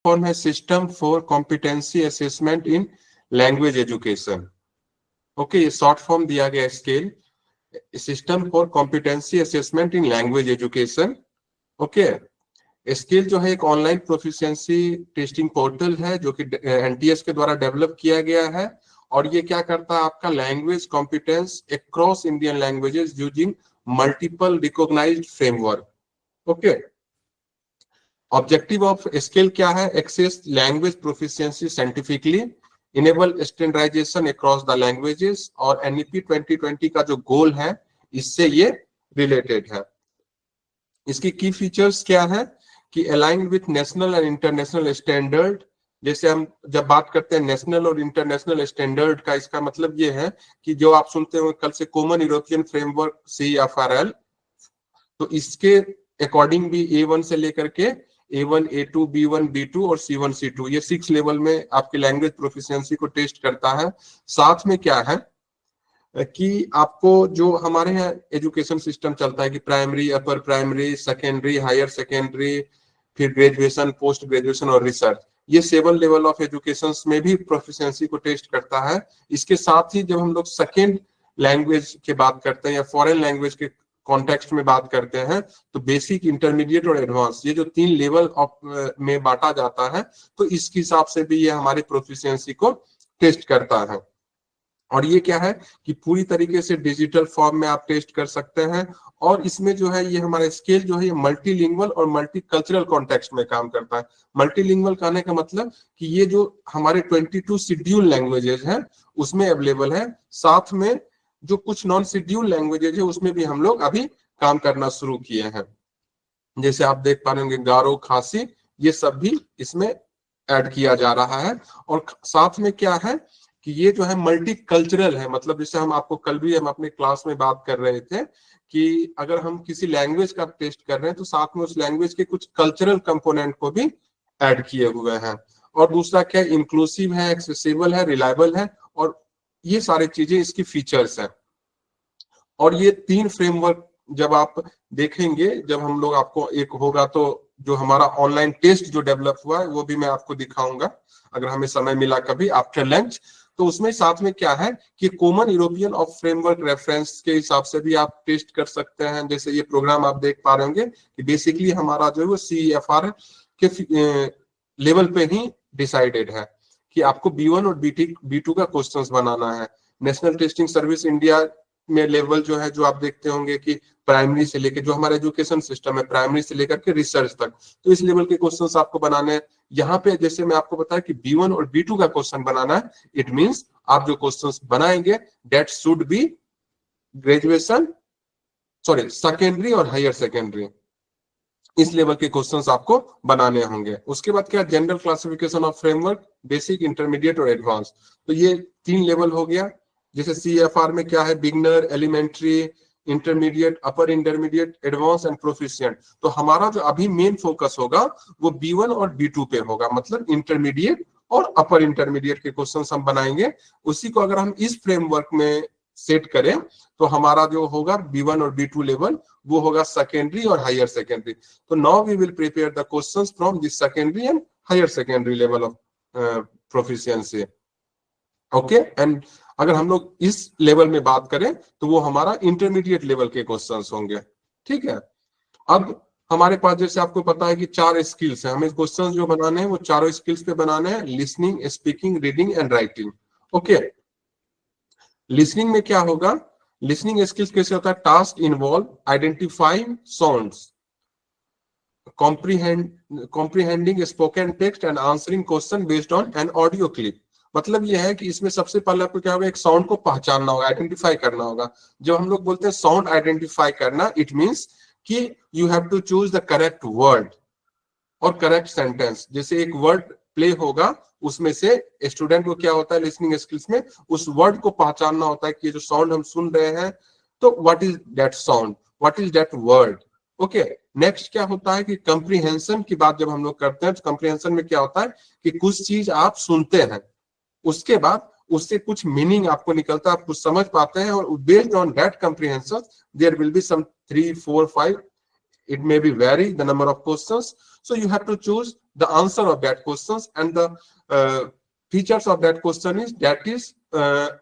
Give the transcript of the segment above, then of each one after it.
Form है system for competency assessment in language education. Okay, ये short form दिया गया scale, system for competency assessment in language education. Okay, scale जो है एक ऑनलाइन प्रोफिशिएंसी टेस्टिंग पोर्टल है जो कि एनटीएस के द्वारा डेवलप किया गया है, और ये क्या करता है आपका language competence across Indian languages using multiple recognised framework. Okay, objective of scale क्या है? Assess language proficiency scientifically, enable standardisation across the languages, और एनईपी 2020 का जो गोल है इससे ये रिलेटेड है। इसकी की फीचर्स क्या है कि align with national and international standard. जैसे हम जब बात करते हैं नेशनल और इंटरनेशनल स्टैंडर्ड का, इसका मतलब ये है कि जो आप सुनते हो कल से कॉमन यूरोपियन फ्रेमवर्क CEFRL, तो इसके अकॉर्डिंग भी A1 से लेकर के A1, A2, B1, B2 और C1, C2 ये 6 लेवल में आपकी लैंग्वेज प्रोफिशिएंसी को टेस्ट करता है। साथ में क्या है कि आपको जो हमारे यहाँ एजुकेशन सिस्टम चलता है कि primary, upper primary, secondary, higher secondary, फिर ग्रेजुएशन, पोस्ट ग्रेजुएशन और रिसर्च, ये 7 लेवल ऑफ एजुकेशन में भी प्रोफिशिएंसी को टेस्ट करता है। इसके साथ ही जब हम लोग सेकेंड लैंग्वेज की बात करते हैं या फॉरेन लैंग्वेज के कॉन्टेक्स्ट में बात करते हैं तो बेसिक, इंटरमीडिएट और एडवांस, ये जो 3 लेवल ऑफ में बांटा जाता है, तो इसके हिसाब से भी ये हमारी प्रोफिशिएंसी को टेस्ट करता है। और ये क्या है कि पूरी तरीके से डिजिटल फॉर्म में आप टेस्ट कर सकते हैं, और इसमें जो है ये हमारा स्केल जो है ये मल्टीलिंगुअल और मल्टीकल्चरल कॉन्टेक्स्ट में काम करता है। मल्टीलिंगुअल कहने का मतलब कि ये जो हमारे 22 शेड्यूल लैंग्वेजेस हैं उसमें अवेलेबल है, साथ में जो कुछ नॉन शेड्यूल लैंग्वेजेज है उसमें भी हम लोग अभी काम करना शुरू किए हैं। जैसे आप देख पा रहे होंगे गारो, खासी, ये सब भी इसमें ऐड किया जा रहा है। और साथ में क्या है कि ये जो है मल्टी कल्चरल है, मतलब जैसे हम आपको कल भी हम अपने क्लास में बात कर रहे थे कि अगर हम किसी लैंग्वेज का टेस्ट कर रहे हैं तो साथ में उस लैंग्वेज के कुछ कल्चरल कंपोनेंट को भी ऐड किए हुए हैं। और दूसरा क्या, इंक्लूसिव है, एक्सेसिबल है, रिलायबल है, और ये सारी चीजें इसकी फीचर्स हैं। और ये 3 फ्रेमवर्क जब आप देखेंगे, जब हम लोग आपको एक होगा तो जो हमारा ऑनलाइन टेस्ट जो डेवलप हुआ है वो भी मैं आपको दिखाऊंगा अगर हमें समय मिला कभी आफ्टर लंच। तो उसमें साथ में क्या है कि common European of framework reference के हिसाब से भी आप टेस्ट कर सकते हैं। जैसे ये प्रोग्राम आप देख पा रहे होंगे कि बेसिकली हमारा जो है वो CEFR के लेवल पे ही डिसाइडेड है कि आपको B1 और B2 का क्वेश्चंस बनाना है। नेशनल टेस्टिंग सर्विस इंडिया में लेवल जो है, जो आप देखते होंगे कि प्राइमरी से लेकर, जो हमारा एजुकेशन सिस्टम है प्राइमरी से लेकर के रिसर्च तक, तो इस लेवल के क्वेश्चंस आपको बनाने हैं। यहाँ पे जैसे मैं आपको बताया कि B1 और B2 का क्वेश्चन बनाना है, इट मींस आप जो क्वेश्चंस बनाएंगे that should be graduation, sorry secondary और हायर सेकेंडरी, इस लेवल के क्वेश्चंस आपको बनाने होंगे। उसके बाद क्या, general classification of framework, basic, intermediate और एडवांस, तो ये 3 लेवल हो गया। जैसे CEFR में क्या है, beginner, elementary, intermediate, upper intermediate, advance and proficient. तो हमारा जो अभी मेन फोकस होगा वो B1 और B2 पे होगा, मतलब इंटरमीडिएट और अपर इंटरमीडिएट के क्वेश्चन हम बनाएंगे। उसी को अगर हम इस फ्रेमवर्क में सेट करें तो हमारा जो होगा B1 और B2 लेवल वो होगा सेकेंडरी और हायर सेकेंडरी। तो now we will prepare the questions from this secondary and higher secondary level of proficiency. Okay, and अगर हम लोग इस लेवल में बात करें तो वो हमारा इंटरमीडिएट लेवल के क्वेश्चंस होंगे। ठीक है, अब हमारे पास जैसे आपको पता है कि 4 स्किल्स हैं, हमें क्वेश्चंस जो बनाने हैं वो चारों स्किल्स पे बनाने हैं, listening, speaking, reading and writing. Okay, listening में क्या होगा, लिसनिंग स्किल्स कैसे होता है, task involve identifying sounds, comprehending spoken text and answering question based on an audio clip. मतलब यह है कि इसमें सबसे पहले आपको क्या होगा, एक साउंड को पहचानना होगा, आइडेंटिफाई करना होगा। जब हम लोग बोलते हैं साउंड आइडेंटिफाई करना, इट मींस कि you have to choose the correct word और करेक्ट सेंटेंस। जैसे एक वर्ड प्ले होगा, उसमें से स्टूडेंट को क्या होता है लिसनिंग स्किल्स में, उस वर्ड को पहचानना होता है कि ये जो साउंड हम सुन रहे हैं तो what is that sound, what is that word. Okay, next क्या होता है कि कंप्रीहेंशन की बात जब हम लोग करते हैं तो कंप्रीहेंशन में क्या होता है कि कुछ चीज आप सुनते हैं, उसके बाद उससे कुछ मीनिंग आपको निकलता है, आप कुछ समझ पाते हैं, और based on that comprehension there will be some 3, 4, 5 it may be vary the number of questions, so you have to choose the answer of that questions, and the features of that question is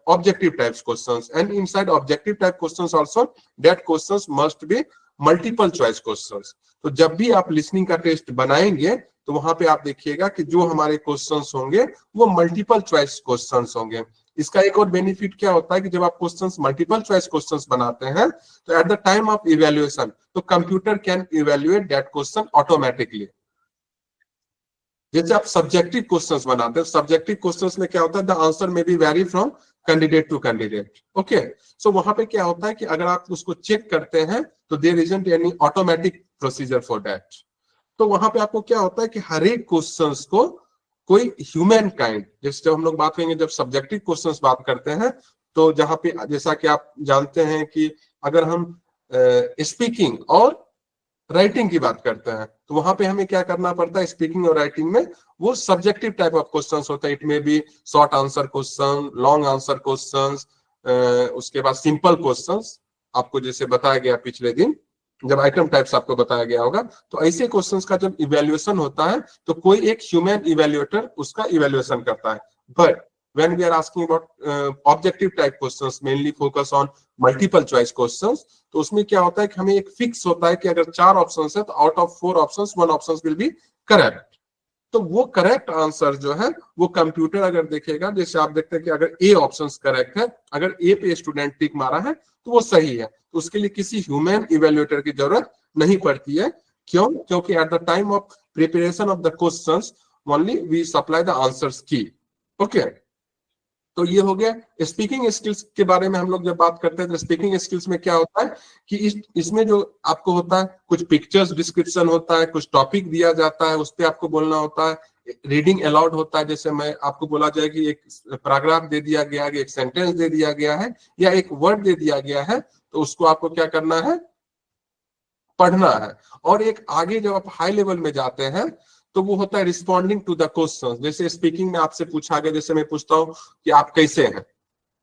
objective types questions, and inside objective type questions also that questions must be multiple choice questions. तो जब भी आप listening का test बनाएंगे तो वहां पे आप देखिएगा कि जो हमारे क्वेश्चंस होंगे वो मल्टीपल चॉइस क्वेश्चंस होंगे। इसका एक और बेनिफिट क्या होता है कि जब आप क्वेश्चंस मल्टीपल चॉइस क्वेश्चंस बनाते हैं तो at the time of evaluation तो computer can evaluate that question automatically. जैसे आप सब्जेक्टिव क्वेश्चंस बनाते हैं, सब्जेक्टिव क्वेश्चंस में क्या होता है, the answer may be vary from candidate to candidate. Okay, so वहां पे क्या होता है कि अगर आप उसको चेक करते हैं तो there isn't any automatic procedure for that. तो वहां पे आपको क्या होता है कि हर एक क्वेश्चंस को कोई ह्यूमन काइंड, जैसे जब हम लोग बात करेंगे, जब सब्जेक्टिव क्वेश्चंस बात करते हैं तो जहां पे जैसा कि आप जानते हैं कि अगर हम स्पीकिंग और राइटिंग की बात करते हैं तो वहां पे हमें क्या करना पड़ता है, स्पीकिंग और राइटिंग में वो सब्जेक्टिव टाइप ऑफ क्वेश्चंस होता है। It may be short answer question, long answer questions, उसके बाद सिंपल क्वेश्चंस, आपको जैसे बताया गया पिछले दिन जब आइटम टाइप्स आपको बताया गया होगा। तो ऐसे क्वेश्चंस का जब इवैल्यूएशन होता है तो कोई एक ह्यूमन इवैल्यूएटर उसका इवैल्यूएशन करता है। But when we are asking about objective type questions, mainly focus on multiple choice questions, तो उसमें क्या होता है कि हमें एक फिक्स होता है कि अगर 4 ऑप्शंस है तो out of 4 options 1 option will be correct. तो वो करेक्ट आंसर जो है वो कंप्यूटर अगर देखेगा, जैसे आप देखते हैं कि अगर ए ऑप्शंस करेक्ट है, अगर ए पे स्टूडेंट टिक मारा है तो वो सही है, तो उसके लिए किसी ह्यूमन इवैल्यूएटर की जरूरत नहीं पड़ती है। क्यों? क्योंकि at the time of preparation of the questions only we supply the answers की। ओके, तो ये हो गया स्पीकिंग स्किल्स के बारे में। हम लोग जब बात करते हैं तो स्पीकिंग स्किल्स में क्या होता है कि इसमें जो आपको होता है कुछ पिक्चर्स डिस्क्रिप्शन होता है, कुछ टॉपिक दिया जाता है, उस पर आपको बोलना होता है, रीडिंग अलाउड होता है। जैसे मैं आपको बोला जाए कि एक पैराग्राफ दे दिया गया है, एक सेंटेंस दे दिया गया है या एक वर्ड दे दिया गया है, तो उसको आपको क्या करना है, पढ़ना है। और एक आगे जब आप हाई लेवल में जाते हैं तो वो होता है रिस्पॉन्डिंग टू द क्वेश्चन। जैसे स्पीकिंग में आपसे पूछा गया, जैसे मैं पूछता हूँ कि आप कैसे हैं,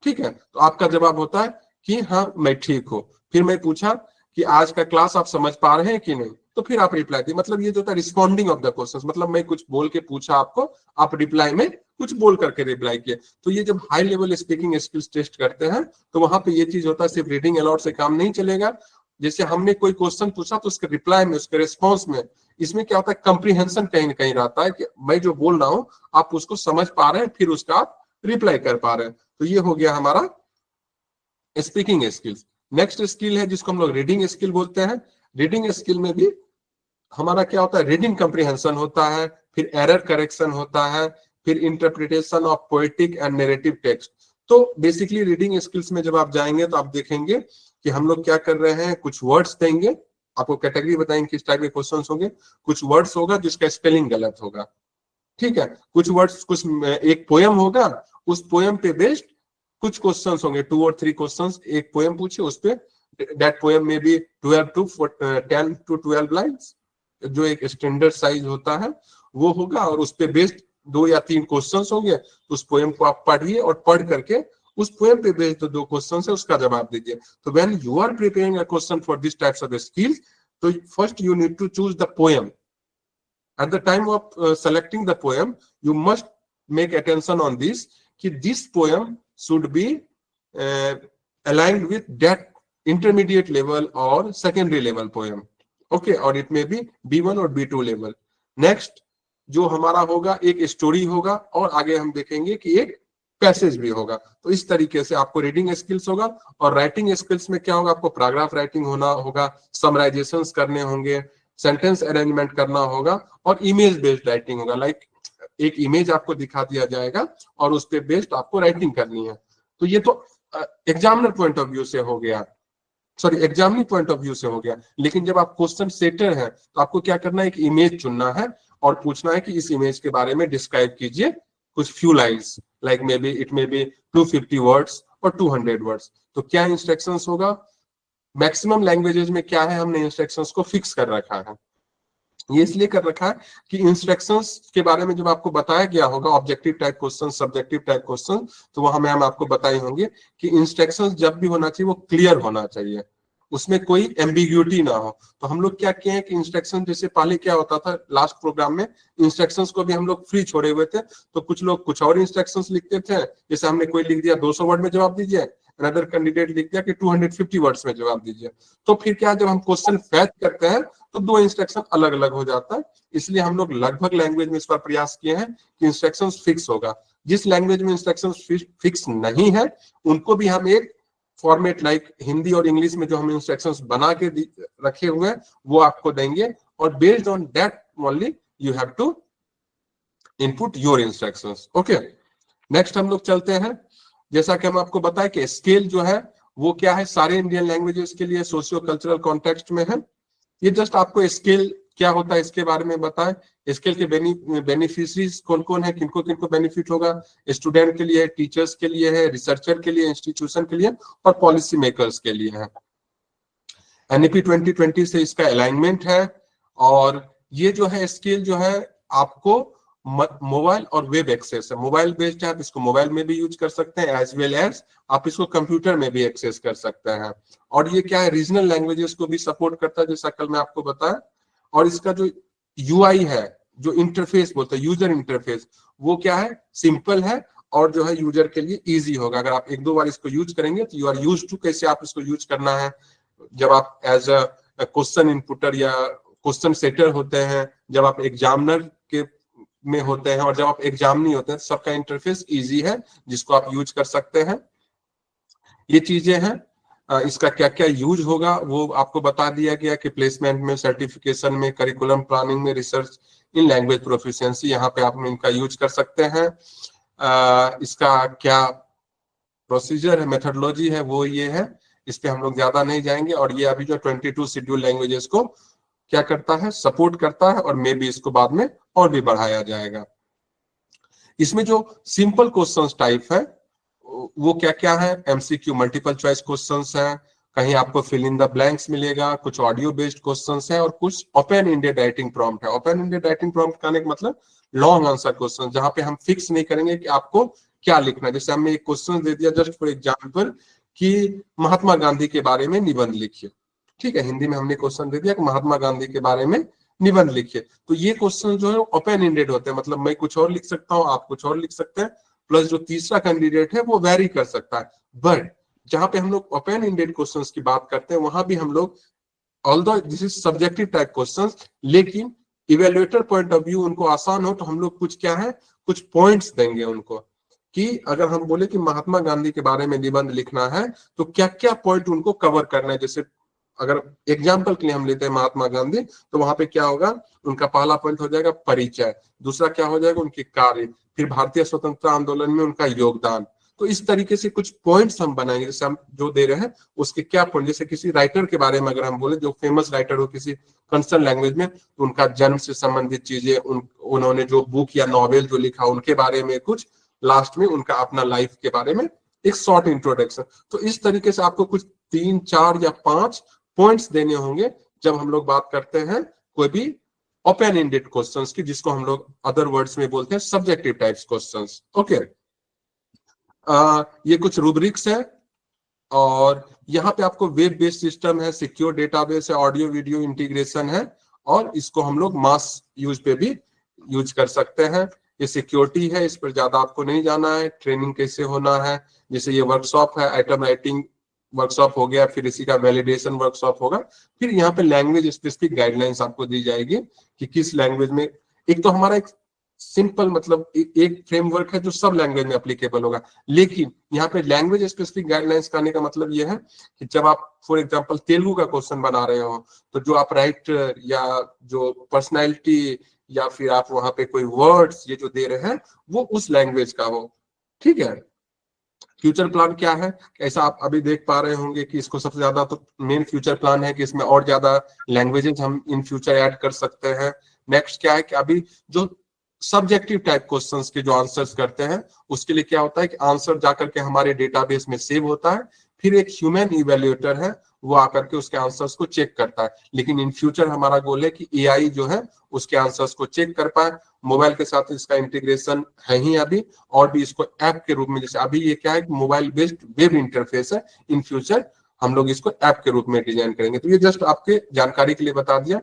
ठीक है, तो आपका जवाब होता है कि हाँ मैं ठीक हूँ। फिर मैं पूछा कि आज का क्लास आप समझ पा रहे हैं कि नहीं, तो फिर आप रिप्लाई दिए। मतलब ये जो था रिस्पॉन्डिंग ऑफ द क्वेश्चन, मतलब मैं कुछ बोल के पूछा आपको, आप रिप्लाई में कुछ बोल करके रिप्लाई किए। तो ये जब high level speaking skills test करते हैं तो वहां पे ये चीज होता है, सिर्फ रीडिंग अलाउड से काम नहीं चलेगा। जैसे हमने कोई क्वेश्चन पूछा तो उसके रिप्लाई में, उसके रिस्पॉन्स में, इसमें क्या होता है, कंप्रीहेंशन कहीं ना कहीं रहता है कि मैं जो बोल रहा हूं आप उसको समझ पा रहे हैं, फिर उसका आप रिप्लाई कर पा रहे हैं। तो ये हो गया हमारा स्पीकिंग स्किल्स। नेक्स्ट स्किल है जिसको हम लोग रीडिंग स्किल बोलते हैं। रीडिंग स्किल में भी हमारा क्या होता है, रीडिंग कंप्रीहेंशन होता है, फिर एरर करेक्शन होता है, फिर interpretation of poetic and narrative text. तो बेसिकली रीडिंग स्किल्स में जब आप जाएंगे तो आप देखेंगे कि हम लोग क्या कर रहे हैं, कुछ वर्ड्स देंगे, आपको कैटेगरी बताएंगे किस टाइप के क्वेश्चंस होंगे। कुछ वर्ड्स होगा जिसका स्पेलिंग गलत होगा, ठीक है, कुछ वर्ड्स, कुछ एक पोयम होगा, उस पोयम पे बेस्ड कुछ क्वेश्चंस होंगे, 2 और 3 क्वेश्चंस। एक पोयम पूछे, उस पे दैट पोयम में भी 10 to 12 लाइन्स, जो एक स्टैंडर्ड साइज होता है वो होगा, और उस पे बेस्ड 2 या 3 क्वेश्चंस होंगे। तो उस पोयम को आप पढ़िए और पढ़ करके उस पोएम पे बेस्ड जो 2 क्वेश्चन है उसका जवाब दीजिए। तो when you are preparing a question for this types of skills, तो first you need to choose the poem. At the time of selecting the poem you must make attention on this कि this poem should be aligned with that intermediate level or secondary level poem, okay, और it may be B1 और B2 level। Next जो हमारा होगा, एक story होगा और आगे हम देखेंगे कि एक पैसेज भी होगा। तो इस तरीके से आपको रीडिंग स्किल्स होगा। और राइटिंग स्किल्स में क्या होगा, आपको पैराग्राफ राइटिंग होना होगा, समराइजेशंस करने होंगे, सेंटेंस अरेंजमेंट करना होगा, और इमेज बेस्ड राइटिंग होगा। लाइक एक इमेज आपको दिखा दिया जाएगा और उस पे बेस्ड आपको राइटिंग करनी है। तो ये तो एग्जामिनर पॉइंट ऑफ व्यू से हो गया, sorry examining point of view से हो गया। लेकिन जब आप क्वेश्चन सेटर हैं तो आपको क्या करना है, एक इमेज चुनना है और पूछना है कि इस इमेज के बारे में डिस्क्राइब कीजिए कुछ few lines, like may be it may be 250 words और 200 वर्ड्स। तो क्या इंस्ट्रक्शंस होगा, मैक्सिमम लैंग्वेजेस में क्या है, हमने इंस्ट्रक्शंस को फिक्स कर रखा है। ये इसलिए कर रखा है कि इंस्ट्रक्शंस के बारे में जब आपको बताया गया होगा objective type question, subjective type question, तो वहां में हम आपको बताए होंगे कि इंस्ट्रक्शंस जब भी होना चाहिए वो क्लियर होना चाहिए। उसमें कोई एम्बिग्यूटी ना हो। तो हम लोग क्या किए हैं कि इंस्ट्रक्शन, जैसे पहले क्या होता था लास्ट प्रोग्राम में, इंस्ट्रक्शंस को भी हम लोग फ्री छोड़े हुए थे, तो कुछ लोग कुछ और इंस्ट्रक्शंस लिखते थे, जैसे हमने कोई लिख दिया 200 वर्ड में जवाब दीजिए, अनदर कैंडिडेट लिख दिया कि 250 वर्ड्स में जवाब दीजिए। तो फिर क्या, जब हम क्वेश्चन फैच करते हैं तो दो इंस्ट्रक्शन अलग अलग हो जाता है। इसलिए हम लोग लगभग लैंग्वेज में इस पर प्रयास किए हैं कि इंस्ट्रक्शन फिक्स होगा। जिस लैंग्वेज में इंस्ट्रक्शन फिक्स नहीं है उनको भी हम एक फॉर्मेट लाइक हिंदी और इंग्लिश में जो हम इंस्ट्रक्शंस बना के रखे हुए हैं वो आपको देंगे, और based on that only you have to input your instructions. Okay, next हम लोग चलते हैं। जैसा कि हम आपको बताएं कि स्केल जो है वो क्या है, सारे इंडियन लैंग्वेजेस के लिए सोशियो कल्चरल कॉन्टेक्स्ट में है। ये जस्ट आपको स्केल क्या होता है इसके बारे में बताएं। स्केल के बेनिफिशरीज कौन कौन है, किनको किनको बेनिफिट होगा, स्टूडेंट के लिए, टीचर्स के लिए है, रिसर्चर के लिए, इंस्टीट्यूशन के लिए और पॉलिसी मेकर्स के लिए है। एनईपी 2020 से इसका अलाइनमेंट है, और ये जो है स्केल जो है आपको मोबाइल और वेब एक्सेस है। मोबाइल बेस्ड है, आप इसको मोबाइल में भी यूज कर सकते हैं, एज वेल एज आप इसको कंप्यूटर में भी एक्सेस कर सकते हैं। और ये क्या है, रीजनल लैंग्वेजेस को भी सपोर्ट करता है, जैसा कल मैं आपको बताया। और इसका जो यूआई है, जो इंटरफेस बोलते हैं यूजर इंटरफेस, वो क्या है, सिंपल है और जो है यूजर के लिए इजी होगा। अगर आप एक दो बार इसको यूज करेंगे तो यू आर यूज टू कैसे आप इसको यूज करना है। जब आप एज अ क्वेश्चन इनपुटर या क्वेश्चन सेटर होते हैं, जब आप एग्जामिनर के में होते हैं, और जब आप एग्जाम नहीं होते हैं, सबका इंटरफेस इजी है जिसको आप यूज कर सकते हैं। ये चीजें हैं। इसका क्या क्या यूज होगा वो आपको बता दिया गया कि प्लेसमेंट में, सर्टिफिकेशन में, करिकुलम प्लानिंग में, रिसर्च इन लैंग्वेज प्रोफिशिएंसी, यहाँ पे आप इनका यूज कर सकते हैं। इसका क्या प्रोसीजर है, मेथोडोलॉजी है, वो ये है, इस पे हम लोग ज्यादा नहीं जाएंगे। और ये अभी जो 22 शेड्यूल लैंग्वेजेस को क्या करता है, सपोर्ट करता है, और मे भी इसको बाद में और भी बढ़ाया जाएगा। इसमें जो सिंपल क्वेश्चंस टाइप है वो क्या क्या है, एमसीक्यू मल्टीपल चॉइस क्वेश्चंस हैं, कहीं आपको फिल इन द ब्लैंक्स मिलेगा, कुछ ऑडियो बेस्ड क्वेश्चंस हैं, और कुछ ओपन एंडेड राइटिंग प्रॉम्प्ट है। ओपन एंडेड राइटिंग प्रॉम्प्ट कहने का मतलब लॉन्ग आंसर क्वेश्चन, जहां पे हम फिक्स नहीं करेंगे कि आपको क्या लिखना है। जैसे हमने एक क्वेश्चन दे दिया जस्ट फॉर एग्जाम्पल कि महात्मा गांधी के बारे में निबंध लिखिए, ठीक है, हिंदी में हमने क्वेश्चन दे दिया कि महात्मा गांधी के बारे में निबंध लिखिए। तो ये क्वेश्चन जो है ओपन एंडेड होते हैं, मतलब मैं कुछ और लिख सकता हूँ, आप कुछ और लिख सकते हैं, प्लस जो तीसरा कैंडिडेट है वो वेरी कर सकता है। बट जहां पे हम लोग ओपन एंडेड क्वेश्चंस की बात करते हैं वहां भी हम लोग, although this is subjective type questions, लेकिन इवेल्युएटर पॉइंट ऑफ व्यू उनको आसान हो तो हम लोग कुछ क्या है, कुछ पॉइंट्स देंगे उनको, कि अगर हम बोले कि महात्मा गांधी के बारे में निबंध लिखना है तो क्या क्या पॉइंट उनको कवर करना है। जैसे अगर एग्जाम्पल के लिए हम लेते हैं महात्मा गांधी, तो वहां पे क्या होगा, उनका पहला पॉइंट हो जाएगा परिचय, दूसरा क्या हो जाएगा, उनके कार्य, फिर भारतीय स्वतंत्रता आंदोलन में उनका योगदान। तो इस तरीके से कुछ पॉइंट्स हम बनाएंगे, जैसे हम जो दे रहे हैं उसके क्या पॉइंट, जैसे किसी राइटर के बारे में अगर हम बोले, जो फेमस राइटर हो किसी कंसर्न लैंग्वेज में, तो उनका जन्म से संबंधित चीजें, उन्होंने जो बुक या नॉवेल जो लिखा उनके बारे में कुछ, लास्ट में उनका अपना लाइफ के बारे में एक शॉर्ट इंट्रोडक्शन। तो इस तरीके से आपको कुछ 3, 4 या 5 पॉइंट्स देने होंगे जब हम लोग बात करते हैं कोई भी ओपन एंडेड क्वेश्चंस की, जिसको हम लोग अदर वर्ड्स में बोलते हैं सब्जेक्टिव टाइप्स क्वेश्चंस। ओके, ये कुछ रूब्रिक्स है, और यहाँ पे आपको वेब बेस्ड सिस्टम है, सिक्योर डेटाबेस है, ऑडियो वीडियो इंटीग्रेशन है, और इसको हम लोग मास यूज पे भी यूज कर सकते हैं। ये सिक्योरिटी है, इस पर ज्यादा आपको नहीं जाना है। ट्रेनिंग कैसे होना है, जैसे ये वर्कशॉप है, आइटम राइटिंग वर्कशॉप हो गया, फिर इसी का वैलिडेशन वर्कशॉप होगा, फिर यहाँ पे लैंग्वेज स्पेसिफिक गाइडलाइंस आपको दी जाएगी कि किस लैंग्वेज में। एक तो हमारा एक सिंपल मतलब एक फ्रेमवर्क है जो सब लैंग्वेज में एप्लीकेबल होगा, लेकिन यहाँ पे लैंग्वेज स्पेसिफिक गाइडलाइंस करने का मतलब ये है कि जब आप फॉर एग्जांपल तेलुगु का क्वेश्चन बना रहे हो, तो जो आप राइटर या जो पर्सनैलिटी या फिर आप वहां पे कोई वर्ड्स ये जो दे रहे हैं वो उस लैंग्वेज का हो, ठीक है। फ्यूचर प्लान क्या है, ऐसा आप अभी देख पा रहे होंगे कि इसको सबसे ज्यादा तो मेन फ्यूचर प्लान है कि इसमें और ज्यादा लैंग्वेजेस हम इन फ्यूचर ऐड कर सकते हैं। नेक्स्ट क्या है कि अभी जो सब्जेक्टिव टाइप क्वेश्चंस के जो आंसर्स करते हैं उसके लिए क्या होता है कि आंसर जाकर के हमारे डेटाबेस में सेव होता है, फिर एक ह्यूमन इवेल्युएटर है वो आकर के उसके आंसर्स को चेक करता है। लेकिन इन फ्यूचर हमारा गोल है कि एआई जो है उसके आंसर्स को चेक कर पाए। मोबाइल के साथ इसका इंटीग्रेशन है ही अभी, और भी इसको ऐप के रूप में, जैसे अभी ये क्या है कि मोबाइल बेस्ड वेब इंटरफेस है, इन फ्यूचर हम लोग इसको ऐप के रूप में डिजाइन करेंगे। तो ये जस्ट आपके जानकारी के लिए बता दिया।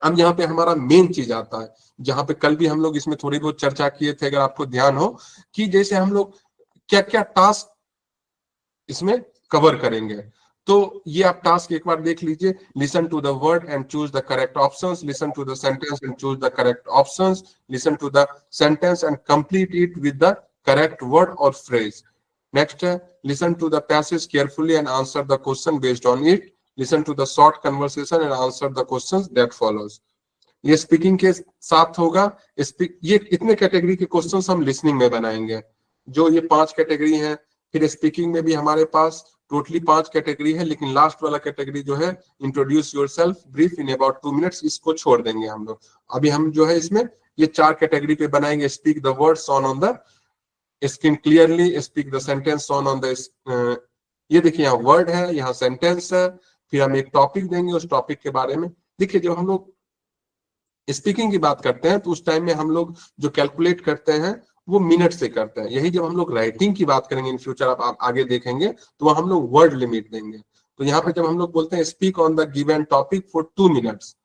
अब यहाँ पे हमारा मेन चीज आता है, जहां पे कल भी हम लोग इसमें थोड़ी बहुत चर्चा किए थे, अगर आपको ध्यान हो, कि जैसे हम लोग क्या क्या टास्क इसमें कवर करेंगे। तो ये आप टास्क एक बार देख लीजिए। Listen to the word and choose the correct options, listen to the sentence and choose the correct options, listen to the sentence and complete it with the correct word और phrase. Next है listen to the passage carefully and answer the question based on it, listen to the short conversation and answer the questions that follows. ये speaking के साथ होगा। ये इतने category के questions हम लिसनिंग में बनाएंगे, जो ये 5 कैटेगरी हैं। फिर स्पीकिंग में भी हमारे पास टोटली 5 कैटेगरी है, लेकिन लास्ट वाला कैटेगरी जो है introduce yourself brief in about 2 minutes, इसको छोड़ देंगे हम लोग। अभी हम जो है इसमें ये 4 कैटेगरी पे बनाएंगे। Speak the words on on the screen clearly, speak the sentence on on the, ये देखिए यहाँ वर्ड है, यहाँ सेंटेंस है, फिर हम एक टॉपिक देंगे, उस टॉपिक के बारे में। देखिए जब हम लोग स्पीकिंग की बात करते हैं तो उस टाइम में हम लोग जो कैलकुलेट करते हैं वो मिनट से करते हैं। यही जब हम लोग राइटिंग की बात करेंगे इन फ्यूचर, आप आगे देखेंगे, तो वह हम लोग वर्ड लिमिट देंगे। तो यहाँ पे जब हम लोग बोलते हैं speak on the given topic for 2 minutes,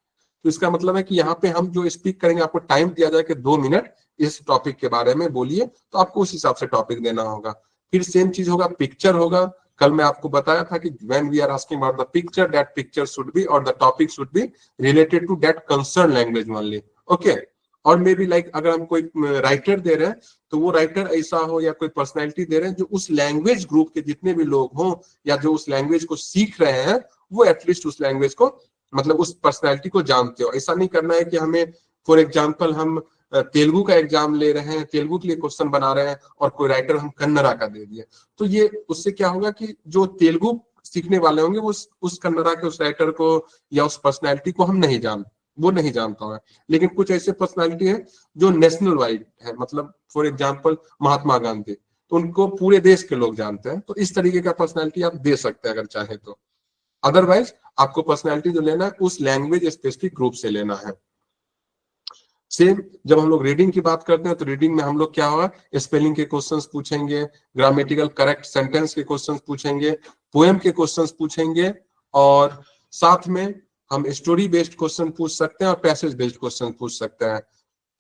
तो इसका मतलब है कि यहाँ पे हम जो स्पीक करेंगे, आपको टाइम दिया जाए कि 2 मिनट इस टॉपिक के बारे में बोलिए, तो आपको उस हिसाब से टॉपिक देना होगा। फिर सेम चीज होगा, पिक्चर होगा। कल मैं आपको बताया था कि when we are asking about the picture, that picture should be or the topic should be related to that concerned language only, okay? और मे बी लाइक अगर हम कोई राइटर दे रहे हैं तो वो राइटर ऐसा हो, या कोई पर्सनैलिटी दे रहे हैं जो उस लैंग्वेज ग्रुप के जितने भी लोग हों, या जो उस लैंग्वेज को सीख रहे हैं, वो एटलीस्ट उस लैंग्वेज को, मतलब उस पर्सनैलिटी को जानते हो। ऐसा नहीं करना है कि हमें फॉर एग्जाम्पल हम तेलुगु का एग्जाम ले रहे हैं, तेलुगु के लिए क्वेश्चन बना रहे हैं, और कोई राइटर हम कन्नड़ा का दे दिए, तो ये उससे क्या होगा कि जो तेलुगु सीखने वाले होंगे वो उस कन्नड़ा के उस राइटर को या उस पर्सनैलिटी को हम वो नहीं जानता है। लेकिन कुछ ऐसे पर्सनैलिटी है जो नेशनल वाइड है, मतलब फॉर एग्जाम्पल महात्मा गांधी, तो उनको पूरे देश के लोग जानते हैं। तो इस तरीके का पर्सनैलिटी आप दे सकते हैं अगर चाहे तो। अदरवाइज आपको पर्सनैलिटी जो लेना है उस लैंग्वेज स्पेसिफिक ग्रुप से लेना है। सेम जब हम लोग रीडिंग की बात करते हैं तो रीडिंग में हम लोग क्या होगा, स्पेलिंग के क्वेश्चंस पूछेंगे, ग्रामेटिकल करेक्ट सेंटेंस के क्वेश्चंस पूछेंगे, पोएम के क्वेश्चंस पूछेंगे, और साथ में हम स्टोरी बेस्ड क्वेश्चन पूछ सकते हैं और पैसेज बेस्ड क्वेश्चन पूछ सकते हैं।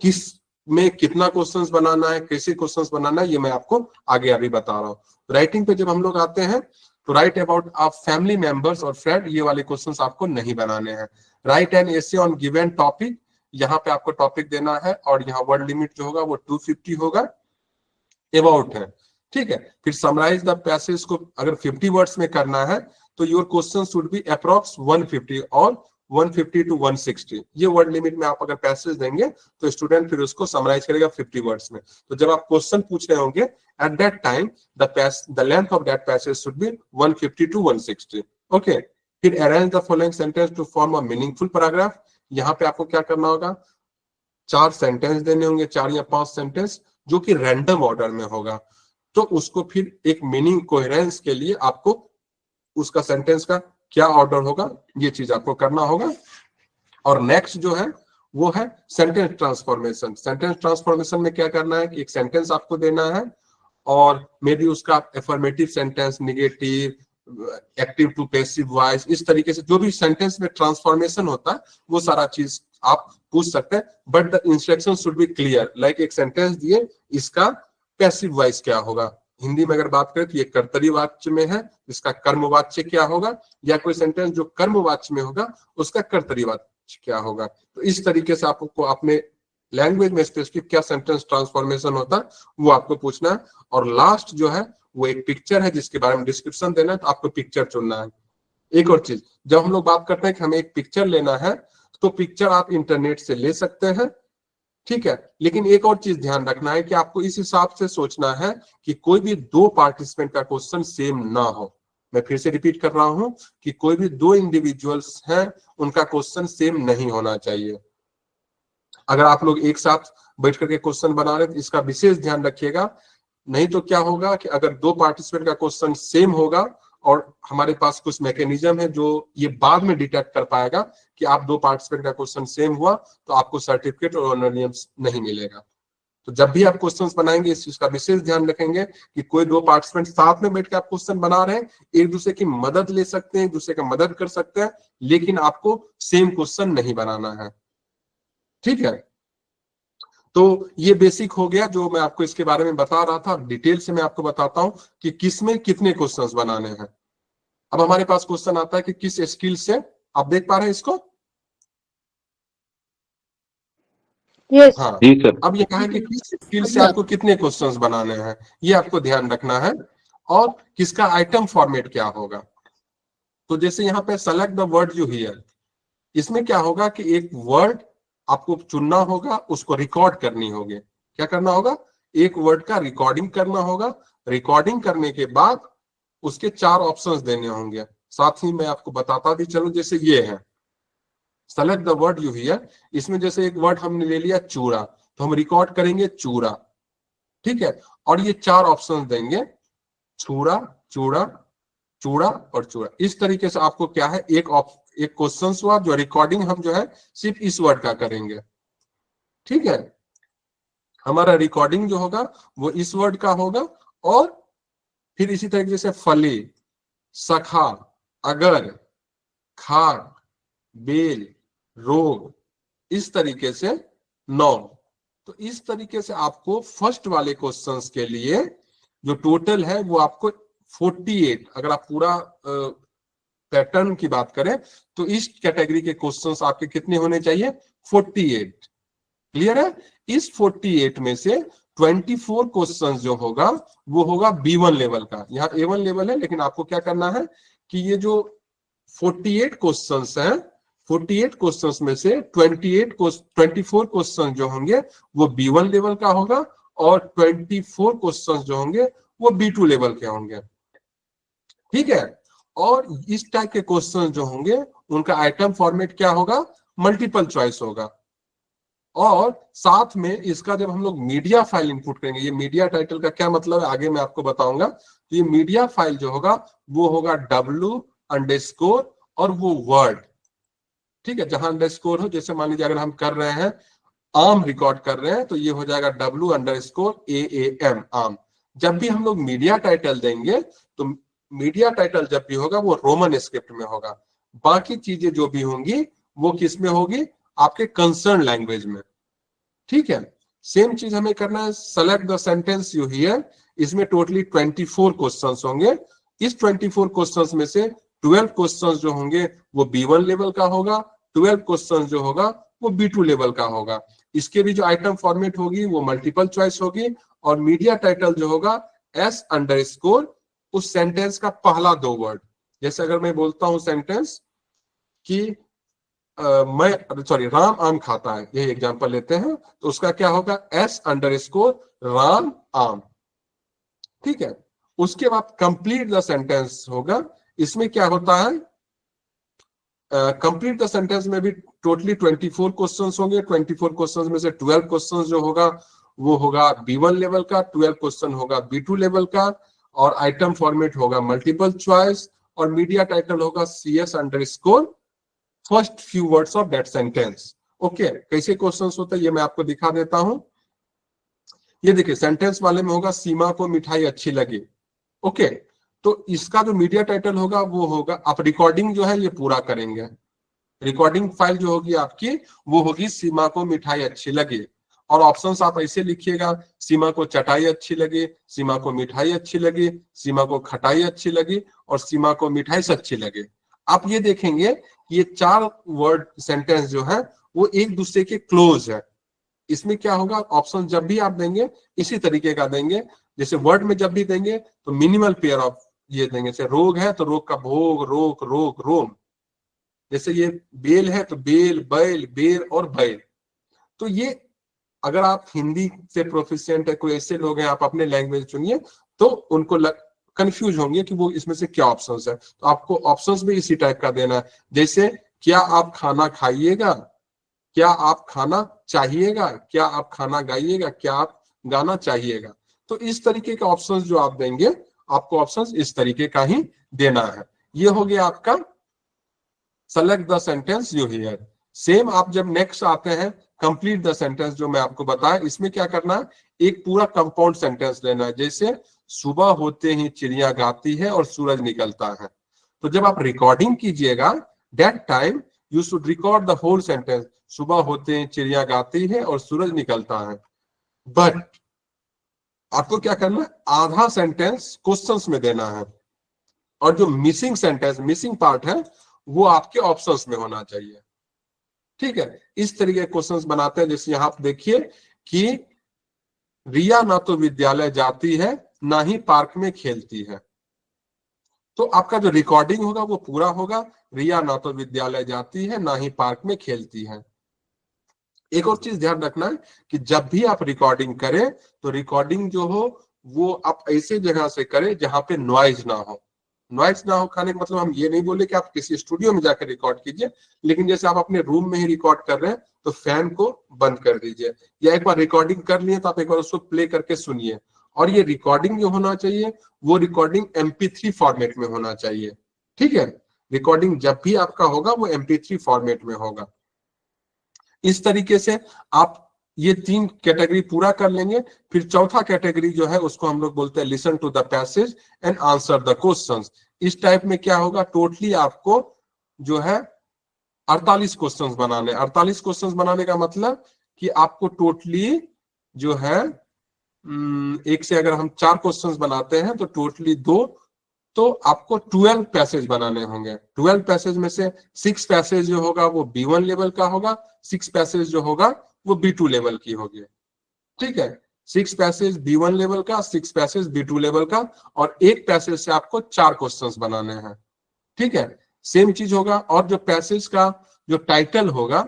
किस में कितना क्वेश्चंस बनाना है, कैसे क्वेश्चंस बनाना है, ये मैं आपको आगे अभी बता रहा हूँ। राइटिंग पे जब हम लोग आते हैं तो राइट अबाउट आप फैमिली मेंबर्स और फ्रेंड, ये वाले क्वेश्चंस आपको नहीं बनाने हैं। Right an essay on given topic, यहाँ पे आपको टॉपिक देना है, और यहाँ वर्ड लिमिट जो होगा वो 250 होगा। अबाउट है, ठीक है। फिर समराइज द पैसेज को अगर 50 वर्ड्स में करना है तो your question should be approx 150 और 150 to 160। ये वर्ड लिमिट में आप अगर पैसेज देंगे तो स्टूडेंट फिर उसको समराइज करेगा 50 वर्ड्स में। तो जब आप क्वेश्चन पूछ रहे होंगे at that time the length of that passage should be 150 to 160, okay. फिर arrange the following sentence to form a meaningful paragraph. यहाँ पे आपको क्या करना होगा, 4 सेंटेंस देने होंगे, 4 या 5 सेंटेंस, जो कि रैंडम ऑर्डर में होगा। तो उसको फिर एक मीनिंग कोहेरेंस के लिए आपको उसका सेंटेंस का क्या ऑर्डर होगा, ये चीज आपको करना होगा। और नेक्स्ट जो है वो है सेंटेंस ट्रांसफॉर्मेशन। सेंटेंस ट्रांसफॉर्मेशन में क्या करना है कि एक सेंटेंस आपको देना है, और मे बी उसका affirmative sentence, negative, active to passive voice, इस तरीके से जो भी सेंटेंस में ट्रांसफॉर्मेशन होता है वो सारा चीज आप पूछ सकते हैं। But the instruction should be clear, like एक सेंटेंस दिए, इसका पैसिव वॉइस क्या होगा। हिंदी में अगर बात करें तो ये कर्तरी वाच्य में है, इसका कर्मवाच्य क्या होगा, या कोई सेंटेंस जो कर्मवाच्य में होगा उसका कर्तरी वाच्य क्या होगा। तो इस तरीके से आपको अपने लैंग्वेज में स्पेसिफिक क्या सेंटेंस ट्रांसफॉर्मेशन होता है वो आपको पूछना है। और लास्ट जो है वो एक पिक्चर है जिसके बारे में डिस्क्रिप्शन देना है, तो आपको पिक्चर चुनना है। एक और चीज, जब हम लोग बात करते हैं कि हमें एक पिक्चर लेना है तो पिक्चर आप इंटरनेट से ले सकते हैं, ठीक है। लेकिन एक और चीज ध्यान रखना है कि आपको इस हिसाब से सोचना है कि कोई भी 2 पार्टिसिपेंट का क्वेश्चन सेम ना हो। मैं फिर से रिपीट कर रहा हूं कि कोई भी 2 इंडिविजुअल्स हैं उनका क्वेश्चन सेम नहीं होना चाहिए। अगर आप लोग एक साथ बैठ करके क्वेश्चन बना रहे हैं तो इसका विशेष ध्यान रखिएगा, नहीं तो क्या होगा कि अगर 2 पार्टिसिपेंट का क्वेश्चन सेम होगा और हमारे पास कुछ मैकेनिज्म है जो ये बाद में डिटेक्ट कर पाएगा कि आप 2 पार्टिसिपेंट का क्वेश्चन सेम हुआ, तो आपको सर्टिफिकेट और ऑनरेरियम नहीं मिलेगा। तो जब भी आप क्वेश्चंस बनाएंगे इस चीज का विशेष ध्यान रखेंगे कि कोई दो पार्टिसिपेंट साथ में बैठ के आप क्वेश्चन बना रहे हैं, एक दूसरे की मदद ले सकते हैं, एक दूसरे का मदद कर सकते हैं, लेकिन आपको सेम क्वेश्चन नहीं बनाना है। ठीक है, तो ये बेसिक हो गया जो मैं आपको इसके बारे में बता रहा था। डिटेल से मैं आपको बताता हूं कि किसमें कितने क्वेश्चंस बनाने हैं। अब हमारे पास क्वेश्चन आता है कि किस स्किल से, आप देख पा रहे हैं इसको? यस हाँ, जी सर। अब ये कहा कि किस स्किल से आपको कितने क्वेश्चंस बनाने हैं, ये आपको ध्यान रखना है, और किसका आइटम फॉर्मेट क्या होगा। तो जैसे यहाँ पे select the word you here, इसमें क्या होगा कि एक वर्ड आपको चुनना होगा, उसको रिकॉर्ड करनी होगी। क्या करना होगा? एक वर्ड का रिकॉर्डिंग करना होगा। रिकॉर्डिंग करने के बाद उसके 4 ऑप्शंस देने होंगे। साथ ही मैं आपको बताता भी चलूं, जैसे ये है select the word you here, इसमें जैसे एक वर्ड हमने ले लिया चूड़ा, तो हम रिकॉर्ड करेंगे चूड़ा। ठीक है, और ये 4 ऑप्शन देंगे, चूड़ा, चूड़ा, चूड़ा और चूड़ा। इस तरीके से आपको क्या है, एक क्वेश्चन हुआ जो रिकॉर्डिंग हम जो है सिर्फ इस वर्ड का करेंगे। ठीक है, हमारा रिकॉर्डिंग जो होगा वो इस वर्ड का होगा। और फिर इसी तरीके से फली, सखा, अगर, खार, बेल, रोग, इस तरीके से 9। तो इस तरीके से आपको फर्स्ट वाले क्वेश्चंस के लिए जो टोटल है वो आपको 48, अगर आप पूरा पैटर्न की बात करें तो इस कैटेगरी के क्वेश्चंस आपके कितने होने चाहिए? 48। क्लियर है? इस 48 में से 24 क्वेश्चंस जो होगा वो होगा B1 लेवल का। यहाँ A1 लेवल है, लेकिन आपको क्या करना है कि ये जो 48 क्वेश्चंस हैं, 48 क्वेश्चंस में से 24 क्वेश्चन जो होंगे वो B1 लेवल का होगा, और 24 क्वेश्चंस जो होंगे वो B2 लेवल के होंगे। ठीक है, और इस टाइप के क्वेश्चन जो होंगे उनका आइटम फॉर्मेट क्या होगा? मल्टीपल चॉइस होगा। और साथ में इसका जब हम लोग मीडिया फाइल इनपुट करेंगे, ये मीडिया टाइटल का क्या मतलब है आगे मैं आपको बताऊंगा। तो ये मीडिया फाइल जो होगा वो होगा W_ और वो वर्ड। ठीक है, जहां अंडरस्कोर हो, जैसे मान लीजिए अगर हम कर रहे हैं आम रिकॉर्ड कर रहे हैं तो ये हो जाएगा W_AAM आम। जब भी हम लोग मीडिया टाइटल देंगे तो मीडिया टाइटल जब भी होगा वो रोमन स्क्रिप्ट में होगा। बाकी चीजें जो भी होंगी वो किस में होगी? आपके कंसर्न लैंग्वेज में। ठीक है, सेम चीज हमें करना है। Select the sentence you here, इसमें टोटली 24 क्वेश्चंस होंगे। इस 24 क्वेश्चंस में से 12 क्वेश्चंस जो होंगे वो B1 लेवल का होगा, 12 क्वेश्चंस जो होगा वो B2 लेवल का होगा। इसके भी जो आइटम फॉर्मेट होगी वो मल्टीपल चॉइस होगी, और मीडिया टाइटल जो होगा S_ उस सेंटेंस का पहला 2 वर्ड। जैसे अगर मैं बोलता हूं सेंटेंस कि राम आम खाता है, यही एग्जांपल लेते हैं, तो उसका क्या होगा? S_ राम आम। ठीक है, उसके बाद कंप्लीट द सेंटेंस होगा। इसमें क्या होता है? कंप्लीट द सेंटेंस में भी टोटली 24 क्वेश्चंस होंगे। 24 क्वेश्चंस में से 12 क्वेश्चंस जो होगा वो होगा B1 लेवल का, 12 क्वेश्चन होगा B2 लेवल का, और आइटम फॉर्मेट होगा मल्टीपल चॉइस, और मीडिया टाइटल होगा CS_ first few words of that sentence. Okay, कैसे क्वेश्चंस होते हैं ये मैं आपको दिखा देता हूं। ये देखिए, सेंटेंस वाले में होगा सीमा को मिठाई अच्छी लगी। ओके, तो इसका जो मीडिया टाइटल होगा वो होगा, आप रिकॉर्डिंग जो है ये पूरा करेंगे। रिकॉर्डिंग फाइल जो होगी आपकी वो होगी सीमा को मिठाई अच्छी लगी, और ऑप्शंस आप ऐसे लिखिएगा, सीमा को चटाई अच्छी लगी, सीमा को मिठाई अच्छी लगी, सीमा को खटाई अच्छी लगी, और सीमा को मिठाई से अच्छी लगी। आप ये देखेंगे ये 4 वर्ड सेंटेंस जो है वो एक दूसरे के क्लोज है। इसमें क्या होगा? ऑप्शन जब भी आप देंगे इसी तरीके का देंगे। जैसे वर्ड में जब भी देंगे तो मिनिमल पेयर ऑफ ये देंगे। जैसे रोग है तो रोग का भोग, रोग, रोग, रोम। जैसे ये बेल है तो बेल, बैल, बेर और बैल। तो ये अगर आप हिंदी से प्रोफिशिएंट है, कोई ऐसे लोग हैं, आप अपने लैंग्वेज चुनिए तो उनको कंफ्यूज होंगे कि वो इसमें से क्या ऑप्शंस है। तो आपको ऑप्शंस भी इसी टाइप का देना है। जैसे क्या आप खाना खाइएगा, क्या आप खाना चाहिएगा, क्या आप खाना गाइएगा, क्या आप गाना चाहिएगा। तो इस तरीके के ऑप्शंस जो आप देंगे, आपको ऑप्शंस इस तरीके का ही देना है। ये हो गया आपका select the sentence you here. Same आप जब नेक्स्ट आते हैं कंप्लीट द सेंटेंस जो मैं आपको बताया, इसमें क्या करना है, एक पूरा कंपाउंड सेंटेंस लेना है। जैसे सुबह होते ही चिड़िया गाती है और सूरज निकलता है। तो जब आप रिकॉर्डिंग कीजिएगा, that time you should record the whole sentence. सुबह होते ही चिड़िया गाती है और सूरज निकलता है। बट आपको क्या करना है, आधा सेंटेंस क्वेश्चंस में देना है, और जो मिसिंग सेंटेंस, मिसिंग पार्ट है, वो आपके ऑप्शंस में होना चाहिए। ठीक है, इस तरीके के क्वेश्चंस बनाते हैं। जैसे यहां आप देखिए कि रिया ना तो विद्यालय जाती है ना ही पार्क में खेलती है। तो आपका जो रिकॉर्डिंग होगा वो पूरा होगा, रिया ना तो विद्यालय जाती है ना ही पार्क में खेलती है। एक और चीज ध्यान रखना है कि जब भी आप रिकॉर्डिंग करें तो रिकॉर्डिंग जो हो वो आप ऐसे जगह से करें जहां पे नॉइज ना हो। नॉइज ना हो खाने का मतलब हम ये नहीं बोले कि आप किसी स्टूडियो में जाकर रिकॉर्ड कीजिए, लेकिन जैसे आप अपने रूम में ही रिकॉर्ड कर रहे हैं तो फैन को बंद कर दीजिए, या एक बार रिकॉर्डिंग कर लिए तो आप एक बार उसको प्ले करके सुनिए। और ये रिकॉर्डिंग जो होना चाहिए वो रिकॉर्डिंग MP3 फॉर्मेट में होना चाहिए। ठीक है, रिकॉर्डिंग जब भी आपका होगा वो MP3 फॉर्मेट में होगा। इस तरीके से आप ये 3 कैटेगरी पूरा कर लेंगे। फिर चौथा कैटेगरी जो है उसको हम लोग बोलते हैं listen to the passage and answer the questions. इस टाइप में क्या होगा, टोटली आपको जो है 48 क्वेश्चंस बनाने। 48 क्वेश्चंस बनाने का मतलब कि आपको टोटली जो है एक से अगर हम 4 क्वेश्चंस बनाते हैं तो टोटली 2, तो आपको 12 पैसेज बनाने होंगे। 12 पैसेज में से 6 पैसेज जो होगा वो B1 लेवल का होगा, 6 पैसेज जो होगा वो B2 लेवल की होगी। ठीक है, 6 पैसेज B1 लेवल का, 6 पैसेज B2 लेवल का, और एक पैसेज से आपको 4 क्वेश्चंस बनाने हैं। ठीक है, सेम चीज होगा। और जो पैसेज का जो टाइटल होगा,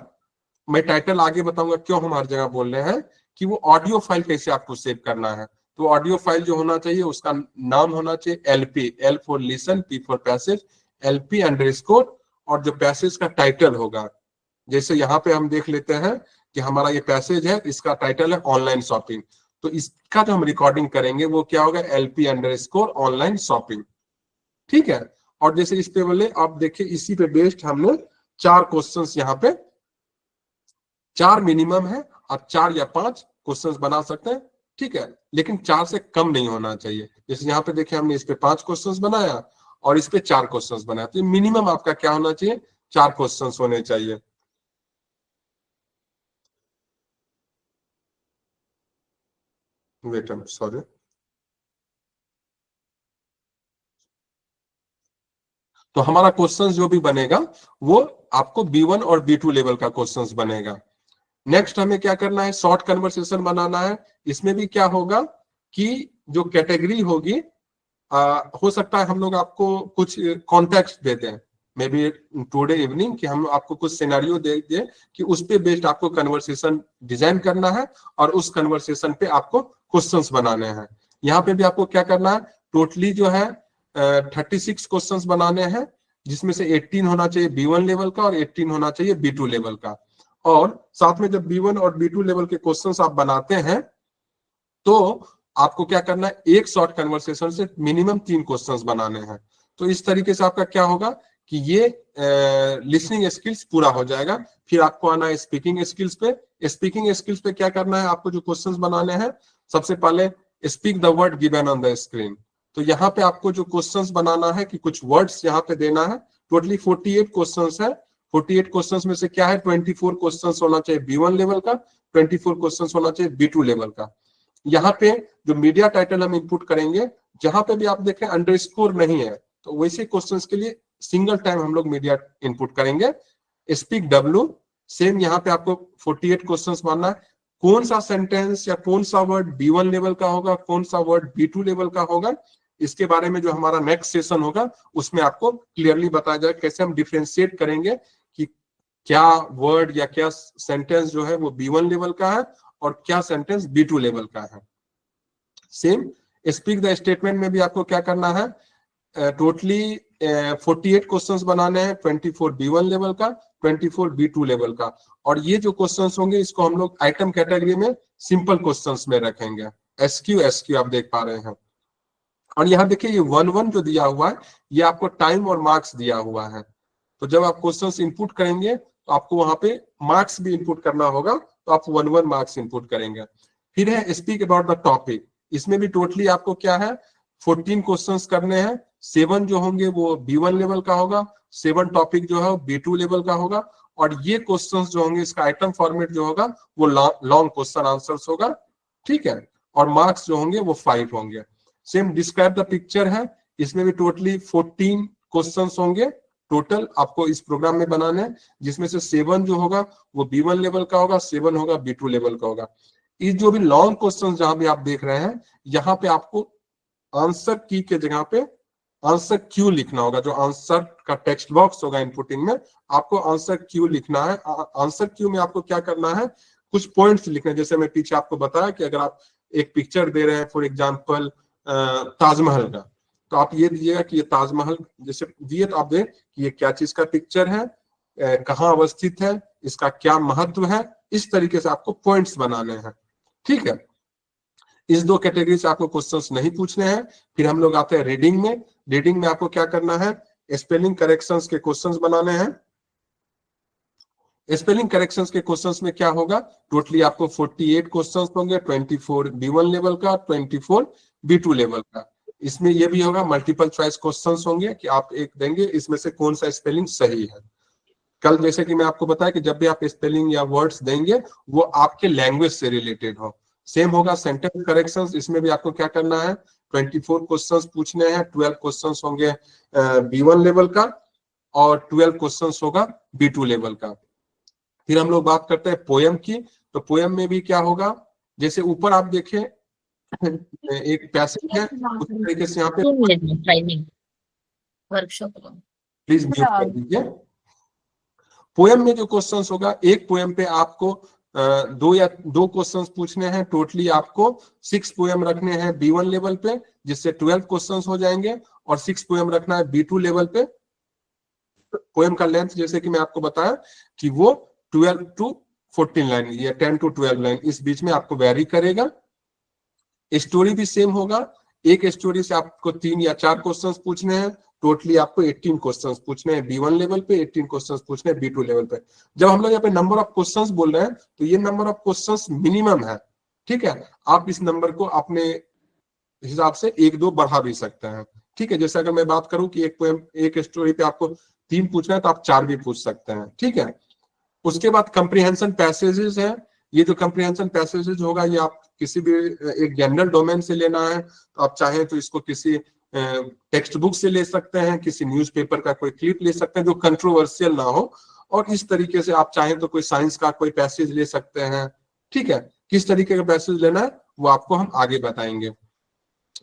मैं टाइटल आगे बताऊंगा क्यों हम हर जगह बोल रहे हैं, कि वो ऑडियो फाइल कैसे आपको सेव करना है। तो ऑडियो फाइल जो होना चाहिए उसका नाम होना चाहिए LP, L for listen, P for passage, LP_, और जो पैसेज का टाइटल होगा, जैसे यहाँ पे हम देख लेते हैं कि हमारा ये पैसेज है, इसका टाइटल है ऑनलाइन शॉपिंग। तो इसका जो हम रिकॉर्डिंग करेंगे वो क्या होगा, LP_ ऑनलाइन शॉपिंग। ठीक है, और जैसे इस पे बोले आप देखिए, इसी पे बेस्ड हमने 4 क्वेश्चंस यहाँ पे, 4 मिनिमम है, आप 4 या 5 क्वेश्चंस बना सकते हैं। ठीक है, लेकिन 4 से कम नहीं होना चाहिए। जैसे यहाँ पे देखिए हमने इस पे 5 क्वेश्चंस बनाया और इस पे 4 क्वेश्चंस बनाया, तो मिनिमम आपका क्या होना चाहिए, 4 क्वेश्चंस होने चाहिए। Wait, sorry. तो हमारा क्वेश्चंस जो भी बनेगा वो आपको B1 और B2 लेवल का क्वेश्चंस बनेगा। नेक्स्ट हमें क्या करना है, शॉर्ट कन्वर्सेशन बनाना है। इसमें भी क्या होगा कि जो कैटेगरी होगी, हो सकता है हम लोग आपको कुछ कॉन्टेक्स्ट देते हैं, मे बी टुडे इवनिंग, कि हम आपको कुछ सिनेरियो दे दे कि उस पे बेस्ड आपको कन्वर्सेशन डिजाइन करना है और उस कन्वर्सेशन पे आपको क्वेश्चंस बनाने हैं। यहाँ पे भी आपको क्या करना है, टोटली जो है 36 क्वेश्चंस बनाने हैं, जिसमें से 18 होना चाहिए B1 लेवल का और 18 होना चाहिए B2 लेवल का। और साथ में जब B1 और B2 लेवल के क्वेश्चंस आप बनाते हैं तो आपको क्या करना है, एक शॉर्ट कन्वर्सेशन से मिनिमम 3 क्वेश्चंस बनाने हैं। तो इस तरीके से आपका क्या होगा कि ये लिसनिंग स्किल्स पूरा हो जाएगा। फिर आपको आना है स्पीकिंग स्किल्स पे। स्पीकिंग स्किल्स पे क्या करना है, आपको जो क्वेश्चंस बनाने हैं, सबसे पहले speak the word given on the screen. तो यहाँ पे आपको जो क्वेश्चंस बनाना है कि कुछ वर्ड्स यहाँ पे देना है। टोटली 48 क्वेश्चंस है। 48 क्वेश्चंस में से क्या है, 24 क्वेश्चंस होना चाहिए B1 लेवल का, 24 क्वेश्चंस होना चाहिए B2 लेवल का। यहाँ पे जो मीडिया टाइटल हम इनपुट करेंगे, जहां पे भी आप देखें अंडरस्कोर नहीं है, तो वैसे क्वेश्चंस के लिए सिंगल टाइम हम लोग मीडिया इनपुट करेंगे। स्पीक W, सेम यहाँ पे आपको 48 क्वेश्चंस मानना है। कौन सा सेंटेंस या कौन सा वर्ड B1 लेवल का होगा, कौन सा वर्ड B2 लेवल का होगा, इसके बारे में जो हमारा नेक्स्ट सेशन होगा उसमें आपको क्लियरली बताया जाए कैसे हम डिफरेंशिएट करेंगे कि क्या वर्ड या क्या सेंटेंस जो है वो B1 लेवल का है और क्या सेंटेंस B2 लेवल का है। सेम स्पीक द स्टेटमेंट में भी आपको क्या करना है, टोटली 48 क्वेश्चंस बनाने हैं, 24 B1 लेवल का, 24 B2 लेवल का। और ये जो क्वेश्चंस होंगे इसको हम लोग आइटम कैटेगरी में सिंपल क्वेश्चंस में रखेंगे। SQ आप देख पा रहे हैं। और यहाँ देखिए ये 1-1 जो दिया हुआ है ये आपको टाइम और मार्क्स दिया हुआ है। तो जब आप क्वेश्चंस इनपुट करेंगे तो आपको वहां पे मार्क्स भी इनपुट करना होगा तो आप 1 मार्क्स इनपुट करेंगे। फिर है स्पीक अबाउट द टॉपिक, इसमें भी टोटली आपको क्या है 14 क्वेश्चंस करने हैं। 7 जो होंगे वो B1 लेवल का होगा, 7 टॉपिक जो है वो B2 लेवल का होगा, और ये क्वेश्चंस जो होंगे इसका आइटम फॉर्मेट जो होगा वो लॉन्ग क्वेश्चन आंसर्स होगा, ठीक है। और मार्क्स जो होंगे वो 5 होंगे। सेम डिस्क्राइब द पिक्चर है, इसमें भी टोटली 14 क्वेश्चंस होंगे टोटल आपको इस प्रोग्राम में बनाने हैं, जिसमें से 7 जो होगा वो B1 लेवल का होगा, 7 होगा B2 लेवल का होगा। ये जो भी लॉन्ग क्वेश्चन जहां भी आप देख रहे हैं, यहाँ पे आपको आंसर की के जगह पे आंसर क्यू लिखना होगा। जो आंसर का टेक्स्ट बॉक्स होगा इनपुटिंग में, आपको आंसर क्यू लिखना है। आंसर क्यू में आपको क्या करना है, कुछ पॉइंट्स लिखने हैं। जैसे मैं पीछे आपको बताया कि अगर आप एक पिक्चर दे रहे हैं फॉर एग्जांपल ताजमहल का, तो आप ये दीजिएगा कि ये ताजमहल जैसे दिए तो आप दें कि ये क्या चीज का पिक्चर है, कहाँ अवस्थित है, इसका क्या महत्व है। इस तरीके से आपको पॉइंट्स बनाने हैं, ठीक है। इस 2 कैटेगरी से आपको क्वेश्चंस नहीं पूछने हैं। फिर हम लोग आते हैं रीडिंग में। रीडिंग में आपको क्या करना है, स्पेलिंग करेक्शंस के क्वेश्चंस बनाने हैं। स्पेलिंग करेक्शंस के क्वेश्चंस में क्या होगा, टोटली आपको 48 क्वेश्चंस होंगे, 24 B1 लेवल का, 24 B2 लेवल का। इसमें ये भी होगा मल्टीपल चॉइस क्वेश्चंस होंगे कि आप एक देंगे इसमें से कौन सा स्पेलिंग सही है। कल जैसे कि मैं आपको बताया कि जब भी आप स्पेलिंग या वर्ड्स देंगे वो आपके लैंग्वेज से रिलेटेड हो। सेम होगा सेंटेंस करेक्शंस, इसमें भी आपको क्या करना है 24 क्वेश्चंस पूछने हैं। 12 क्वेश्चंस होंगे B1 लेवल का और 12 क्वेश्चंस होगा B2 लेवल का। फिर हम लोग बात करते हैं पोयम की। तो पोयम में भी क्या होगा, जैसे ऊपर आप देखें एक पैसेज है, उस तरीके से यहाँ पे वर्कशॉप प्लीज म्यूट कर दीजिए। पोयम में जो क्वेश्चंस होगा, एक पोयम पे आपको 2 क्वेश्चंस पूछने हैं। टोटली आपको 6 पोयम रखने हैं B1 लेवल पे, जिससे 12 क्वेश्चंस हो जाएंगे, और 6 पोयम रखना है B2 लेवल पे। पोयम का लेंथ जैसे कि मैं आपको बताया कि वो 12 to 14 लाइन या 10 to 12 लाइन इस बीच में आपको वेरी करेगा। स्टोरी भी सेम होगा, एक स्टोरी से आपको 3 या 4 क्वेश्चंस पूछने हैं। टोटली आपको 18 क्वेश्चंस पूछने हैं B1 लेवल पे, 18 क्वेश्चंस पूछने हैं B2 लेवल पे। जब हम लोग यहाँ पे नंबर ऑफ क्वेश्चंस बोल रहे हैं तो ये नंबर ऑफ क्वेश्चंस मिनिमम है, ठीक है। आप इस नंबर को अपने हिसाब से 1-2 बढ़ा भी सकते हैं, ठीक है। जैसे अगर मैं बात करूं कि एक पोएम एक स्टोरी पे आपको 3 पूछना है तो आप 4 भी पूछ सकते हैं, ठीक है। उसके बाद कंप्रीहेंशन पैसेजेस है। ये जो कंप्रीहेंशन पैसेजेस होगा ये आप किसी भी एक जनरल डोमेन से लेना है, तो आप चाहें तो इसको किसी टेक्स्ट बुक से ले सकते हैं, किसी न्यूज़पेपर का कोई क्लिप ले सकते हैं जो कंट्रोवर्शियल ना हो, और इस तरीके से आप चाहें तो कोई साइंस का कोई पैसेज ले सकते हैं, ठीक है। किस तरीके का पैसेज लेना है वो आपको हम आगे बताएंगे।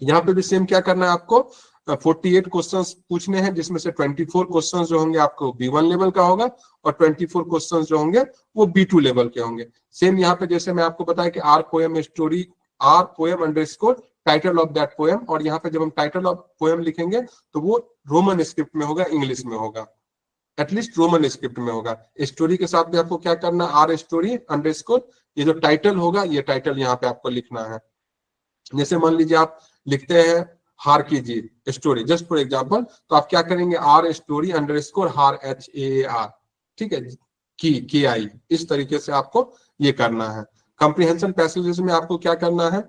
यहाँ पे भी सेम क्या करना है, आपको 48 क्वेश्चंस पूछने हैं, जिसमें से 24 क्वेश्चंस जो होंगे आपको B1 लेवल का होगा, और 24 क्वेश्चंस जो होंगे वो B2 लेवल के होंगे। सेम यहाँ पे जैसे मैं आपको बताया कि our poem story, our poem underscore title of that poem, और यहाँ पे जब हम टाइटल ऑफ पोएम लिखेंगे तो वो रोमन स्क्रिप्ट में होगा, इंग्लिश में होगा, एटलीस्ट रोमन स्क्रिप्ट में होगा। स्टोरी के साथ भी आपको क्या करना, आर स्टोरी अंडरस्कोर, ये जो टाइटल होगा ये टाइटल यहाँ पे आपको लिखना है। जैसे मान लीजिए आप लिखते हैं हार की जी स्टोरी, जस्ट फॉर एग्जांपल, तो आप क्या करेंगे आर स्टोरी अंडरस्कोर हार HAAR, ठीक है, की आई, इस तरीके से आपको ये करना है। कंप्रीहेंशन पैसेजेस में आपको क्या करना है,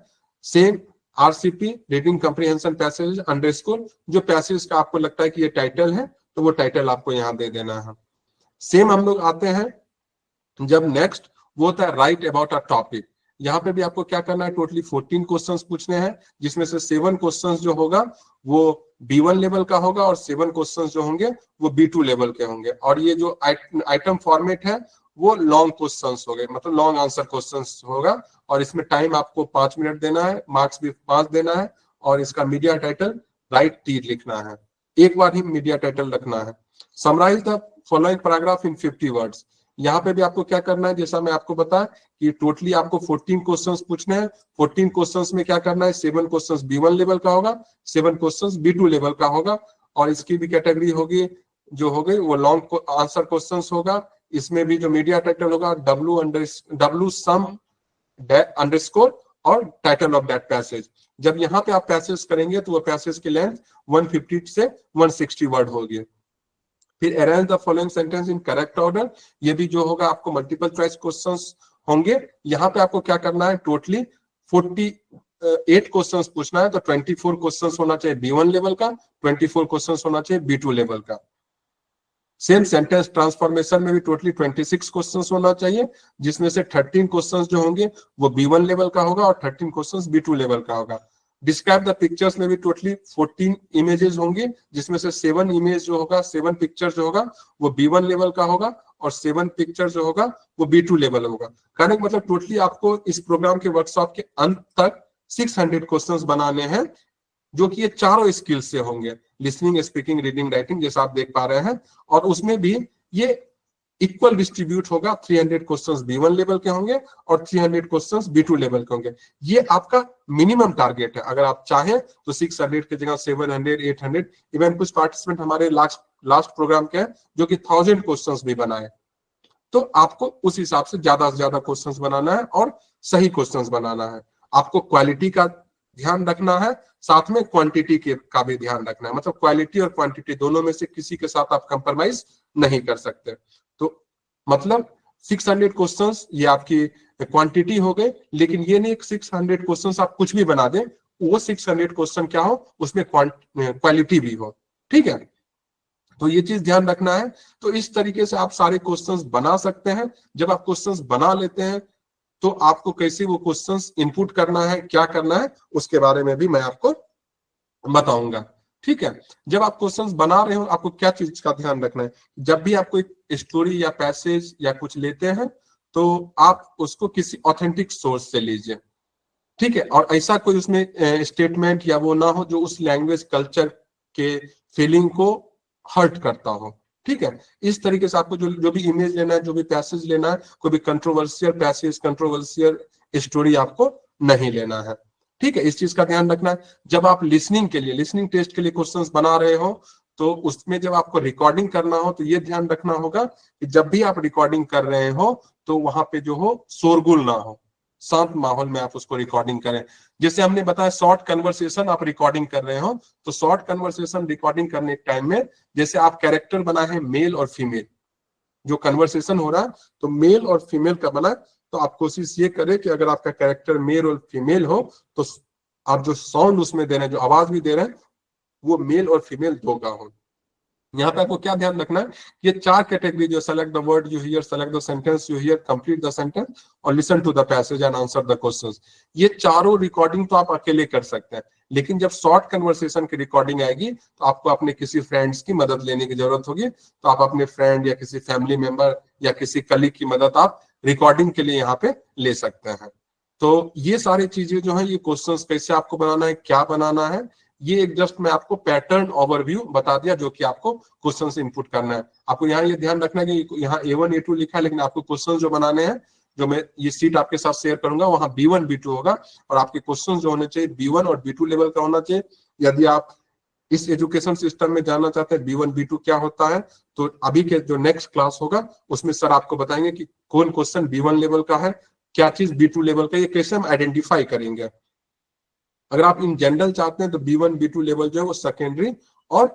same RCP reading comprehension passage underscore, जो पैसेज का आपको लगता है कि ये टाइटल है तो वो टाइटल आपको यहाँ दे देना है। सेम हम लोग आते हैं जब नेक्स्ट वो होता है राइट अबाउट अ टॉपिक। यहाँ पे भी आपको क्या करना है, टोटली 14 क्वेश्चंस पूछने हैं, जिसमें से 7 क्वेश्चंस जो होगा वो B1 लेवल का होगा, और 7 क्वेश्चंस जो होंगे वो B2 लेवल के होंगे। और ये जो आइटम फॉर्मेट है वो लॉन्ग क्वेश्चंस हो गए, मतलब लॉन्ग आंसर क्वेश्चंस होगा, और इसमें टाइम आपको 5 मिनट देना है, मार्क्स भी 5 देना है, और इसका मीडिया टाइटल राइट टी लिखना है, एक बार ही मीडिया टाइटल रखना है। Summarise the following paragraph in 50 words. यहाँ पे भी आपको क्या करना है, जैसा मैं आपको बताया कि टोटली आपको 14 क्वेश्चंस पूछने हैं। 14 क्वेश्चंस में क्या करना है, 7 क्वेश्चंस B1 लेवल का होगा, 7 क्वेश्चंस B2 लेवल का होगा, और इसकी भी कैटेगरी होगी जो हो गई वो लॉन्ग आंसर क्वेश्चंस होगा। इसमें भी जो मीडिया टाइटल होगा W सम अंडरस्कोर और टाइटल ऑफ दैट पैसेज। जब यहाँ पे आप पैसेज करेंगे तो वो पैसेज की लेंथ 150 से 160 वर्ड होगी। फिर arrange the following sentence in correct order, ये भी जो होगा आपको मल्टीपल चॉइस क्वेश्चंस होंगे। यहाँ पे आपको क्या करना है, टोटली 48 क्वेश्चंस पूछना है, तो 24 क्वेश्चंस होना चाहिए B1 लेवल का, 24 क्वेश्चंस होना चाहिए B2 लेवल का। सेम सेंटेंस ट्रांसफॉर्मेशन में भी टोटली 26 क्वेश्चंस होना चाहिए, जिसमें से 13 क्वेश्चंस जो होंगे वो B1 लेवल का होगा और 13 क्वेश्चंस B2 लेवल का होगा। डिस्क्राइब द पिक्चर्स में भी टोटली 14 इमेजेस होंगे, जिसमें से 7 इमेज जो होगा, 7 पिक्चर जो होगा वो B1 लेवल का होगा और 7 पिक्चर जो होगा वो B2 लेवल होगा। कहने का मतलब टोटली आपको इस प्रोग्राम के वर्कशॉप के अंत तक 600 क्वेश्चंस बनाने हैं, जो कि ये चारों स्किल्स से होंगे, लिसनिंग, स्पीकिंग, रीडिंग, राइटिंग, जैसा आप देख पा रहे हैं। और उसमें भी ये इक्वल डिस्ट्रीब्यूट होगा, 300 क्वेश्चंस B1 लेवल के होंगे और 300 क्वेश्चंस B2 लेवल के होंगे। ये आपका मिनिमम टारगेट है। अगर आप चाहें तो 600 की जगह 700, 800, इवन कुछ पार्टिसिपेंट हमारे लास्ट प्रोग्राम के हैं जो कि 1000 क्वेश्चंस भी बनाए। तो आपको उस हिसाब से ज्यादा क्वेश्चंस बनाना है और सही क्वेश्चंस बनाना है। आपको क्वालिटी का ध्यान रखना है, साथ में क्वांटिटी का भी ध्यान रखना है। मतलब क्वालिटी और क्वांटिटी दोनों में से किसी के साथ आप कंप्रोमाइज नहीं कर सकते। तो मतलब 600 क्वेश्चंस ये आपकी क्वांटिटी हो गए, लेकिन ये नहीं 600 क्वेश्चंस आप कुछ भी बना दें, वो 600 क्वेश्चन क्या हो, उसमें क्वालिटी भी हो। ठीक है, तो ये चीज ध्यान रखना है। तो इस तरीके से आप सारे क्वेश्चंस बना सकते हैं। जब आप क्वेश्चंस बना लेते हैं तो आपको कैसे वो क्वेश्चंस इनपुट करना है, क्या करना है, उसके बारे में भी मैं आपको बताऊंगा। ठीक है, जब आप क्वेश्चंस बना रहे हो आपको क्या चीज का ध्यान रखना है, जब भी आप कोई स्टोरी या पैसेज या कुछ लेते हैं तो आप उसको किसी ऑथेंटिक सोर्स से लीजिए। ठीक है, और ऐसा कोई उसमें स्टेटमेंट या वो ना हो जो उस लैंग्वेज कल्चर के फीलिंग को हर्ट करता हो। ठीक है, इस तरीके से आपको जो भी इमेज लेना है, जो भी पैसेज लेना है, कोई भी कंट्रोवर्शियल पैसेज, कंट्रोवर्शियल स्टोरी आपको नहीं लेना है। ठीक है, इस चीज का ध्यान रखना है। जब आप लिसनिंग के लिए, लिसनिंग टेस्ट के लिए क्वेश्चंस बना रहे हो तो उसमें जब आपको रिकॉर्डिंग करना हो तो ये ध्यान रखना होगा कि जब भी आप रिकॉर्डिंग कर रहे हो तो वहां पे जो हो शोरगुल ना हो, शांत माहौल में आप उसको रिकॉर्डिंग करें। जैसे हमने बताया शॉर्ट कन्वर्सेशन आप रिकॉर्डिंग कर रहे हो, तो शॉर्ट कन्वर्सेशन रिकॉर्डिंग करने के टाइम में जैसे आप कैरेक्टर बना है मेल और फीमेल, जो कन्वर्सेशन हो रहा है तो मेल और फीमेल का बना, तो आप कोशिश ये करें कि अगर आपका कैरेक्टर मेल और फीमेल हो तो आप जो साउंड उसमें दे रहे हैं, जो आवाज भी दे रहे हैं, वो मेल और फीमेल दो का हो। यहाँ पे आपको क्या ध्यान रखना है, ये 4 कैटेगरी जो select the word you hear, select the sentence you hear, complete the sentence और listen to the passage and answer the questions, ये चारों रिकॉर्डिंग तो आप अकेले कर सकते हैं। लेकिन जब शॉर्ट कन्वर्सेशन की रिकॉर्डिंग आएगी तो आपको अपने किसी फ्रेंड्स की मदद लेने की जरूरत होगी। तो आप अपने फ्रेंड या किसी फैमिली मेंबर या किसी कलीग की मदद आप रिकॉर्डिंग के लिए यहाँ पे ले सकते हैं। तो ये सारी चीजें जो है, ये क्वेश्चंस कैसे आपको बनाना है, क्या बनाना है, ये एक जस्ट मैं आपको पैटर्न ओवरव्यू बता दिया जो कि आपको क्वेश्चन से इनपुट करना है। आपको यहाँ ये ध्यान रखना है कि यहाँ A1 A2 लिखा है, लेकिन आपको क्वेश्चन जो बनाने हैं, जो मैं ये सीट आपके साथ शेयर करूंगा, वहां B1 B2 होगा और आपके क्वेश्चन जो होने चाहिए B1 और B2 लेवल का होना चाहिए। यदि आप इस एजुकेशन सिस्टम में जानना चाहते हैं B1 B2 क्या होता है, तो अभी के जो नेक्स्ट क्लास होगा उसमें सर आपको बताएंगे कि कौन क्वेश्चन B1 लेवल का है, क्या चीज B2 लेवल का, ये कैसे हम आइडेंटिफाई करेंगे। अगर आप इन जनरल चाहते हैं तो B1 B2 लेवल जो है वो सेकेंडरी और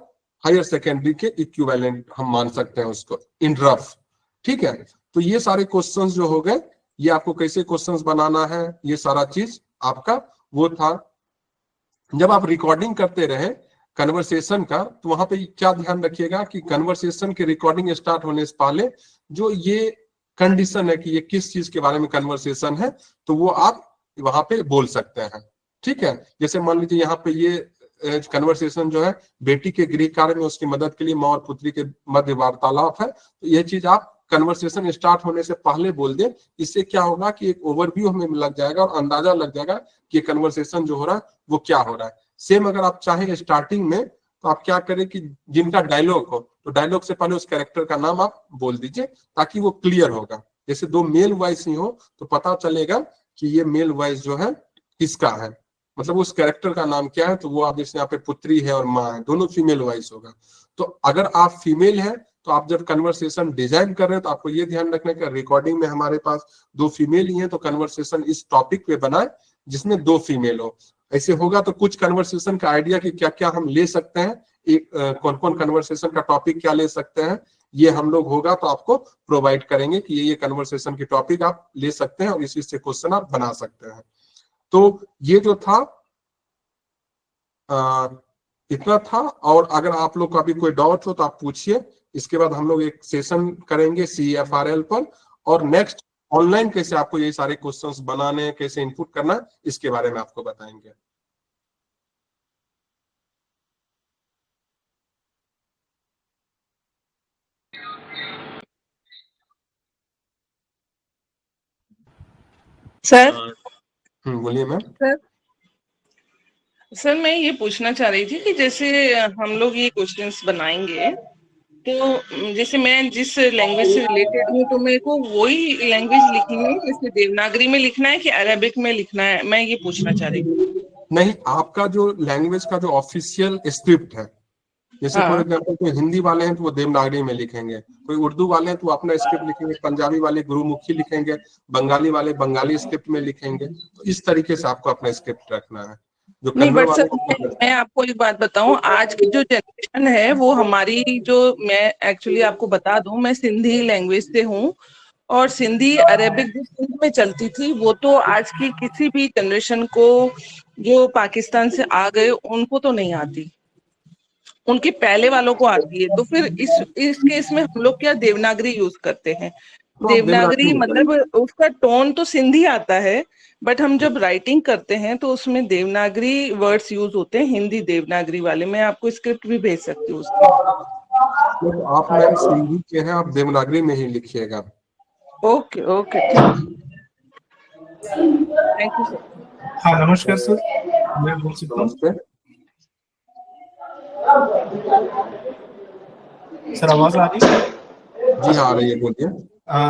हायर सेकेंडरी के इक्विवेलेंट हम मान सकते हैं उसको इन रफ। ठीक है, तो ये सारे क्वेश्चंस जो हो गए, ये आपको कैसे क्वेश्चंस बनाना है, ये सारा चीज आपका वो था। जब आप रिकॉर्डिंग करते रहे कन्वर्सेशन का, तो वहां पे क्या ध्यान रखिएगा कि कन्वर्सेशन की रिकॉर्डिंग स्टार्ट होने से पहले जो ये कंडीशन है कि ये किस चीज के बारे में कन्वर्सेशन है, तो वो आप वहां पे बोल सकते हैं। ठीक है, जैसे मान लीजिए यहाँ पे ये कन्वर्सेशन जो है बेटी के गृह कार्य में उसकी मदद के लिए माँ और पुत्री के मध्य वार्तालाप है, तो ये चीज आप कन्वर्सेशन स्टार्ट होने से पहले बोल दें। इससे क्या होगा कि एक ओवरव्यू हमें लग जाएगा और अंदाजा लग जाएगा कि कन्वर्सेशन जो हो रहा है वो क्या हो रहा है। सेम अगर आप चाहें स्टार्टिंग में तो आप क्या करें कि जिनका डायलॉग हो तो डायलॉग से पहले उस कैरेक्टर का नाम आप बोल दीजिए ताकि वो क्लियर होगा। जैसे 2 मेल वॉइस ही हो तो पता चलेगा कि ये मेल वॉइस जो है किसका है, मतलब उस कैरेक्टर का नाम क्या है। तो वो आप जैसे यहाँ पे पुत्री है और माँ है, दोनों फीमेल वॉइस होगा। तो अगर आप फीमेल हैं तो आप जब कन्वर्सेशन डिजाइन कर रहे हैं तो आपको ये ध्यान रखना है कि रिकॉर्डिंग में हमारे पास 2 फीमेल ही हैं, तो कन्वर्सेशन इस टॉपिक पे बनाए जिसमें 2 फीमेल हो। ऐसे होगा तो कुछ कन्वर्सेशन का आइडिया कि क्या क्या हम ले सकते हैं, एक कौन कौन कन्वर्सेशन का टॉपिक क्या ले सकते हैं, ये हम लोग होगा तो आपको प्रोवाइड करेंगे कि ये कन्वर्सेशन की टॉपिक आप ले सकते हैं और इसी से क्वेश्चन आप बना सकते हैं। तो ये जो था इतना था, और अगर आप लोग का भी कोई डाउट हो तो आप पूछिए। इसके बाद हम लोग एक सेशन करेंगे CFRL पर, और नेक्स्ट ऑनलाइन कैसे आपको ये सारे क्वेश्चंस बनाने, कैसे इनपुट करना, इसके बारे में आपको बताएंगे। सर बोलिए मैम। सर मैं ये पूछना चाह रही थी कि जैसे हम लोग ये क्वेश्चंस बनाएंगे तो जैसे मैं जिस लैंग्वेज से रिलेटेड हूँ तो मेरे को वही लैंग्वेज लिखनी है, जैसे देवनागरी में लिखना है कि अरेबिक में लिखना है, मैं ये पूछना चाह रही हूँ। नहीं, आपका जो लैंग्वेज का जो ऑफिशियल स्क्रिप्ट है, जैसे फॉर एग्जाम्पल कोई हिंदी वाले हैं तो वो देवनागरी में लिखेंगे, कोई उर्दू वाले हैं तो अपना स्क्रिप्ट लिखेंगे, पंजाबी वाले गुरुमुखी लिखेंगे, बंगाली वाले बंगाली स्क्रिप्ट में लिखेंगे। तो इस तरीके से आपको अपना स्क्रिप्ट रखना है। जो नहीं, कन्नड़ बट सर वाले मैं आपको एक बात बताऊं, आज की जो जनरेशन है वो हमारी जो, मैं एक्चुअली आपको बता दूं, मैं सिंधी लैंग्वेज से हूँ और सिंधी अरेबिक जो सिंध में चलती थी वो तो आज की किसी भी जनरेशन को जो पाकिस्तान से आ गए उनको तो नहीं आती, उनके पहले वालों को आती है। तो फिर इस केस में हम लोग क्या देवनागरी यूज करते हैं। तो आप देवनागरी देवनागरी मतलब उसका टोन तो सिंधी आता है, बट हम जब राइटिंग करते हैं तो उसमें देवनागरी वर्ड्स यूज होते हैं, हिंदी देवनागरी वाले। मैं आपको स्क्रिप्ट भी भेज सकती हूँ उसकी। तो आप मैम सिंधी के हैं, आप देवनागरी में ही लिखिएगा। Okay okay, thank you sir. हाँ नमस्कार सर, मैं बोल सकता हूँ? नमस्ते सर, आवाज आ रही है? जी हाँ, आ रही है, बोलिए।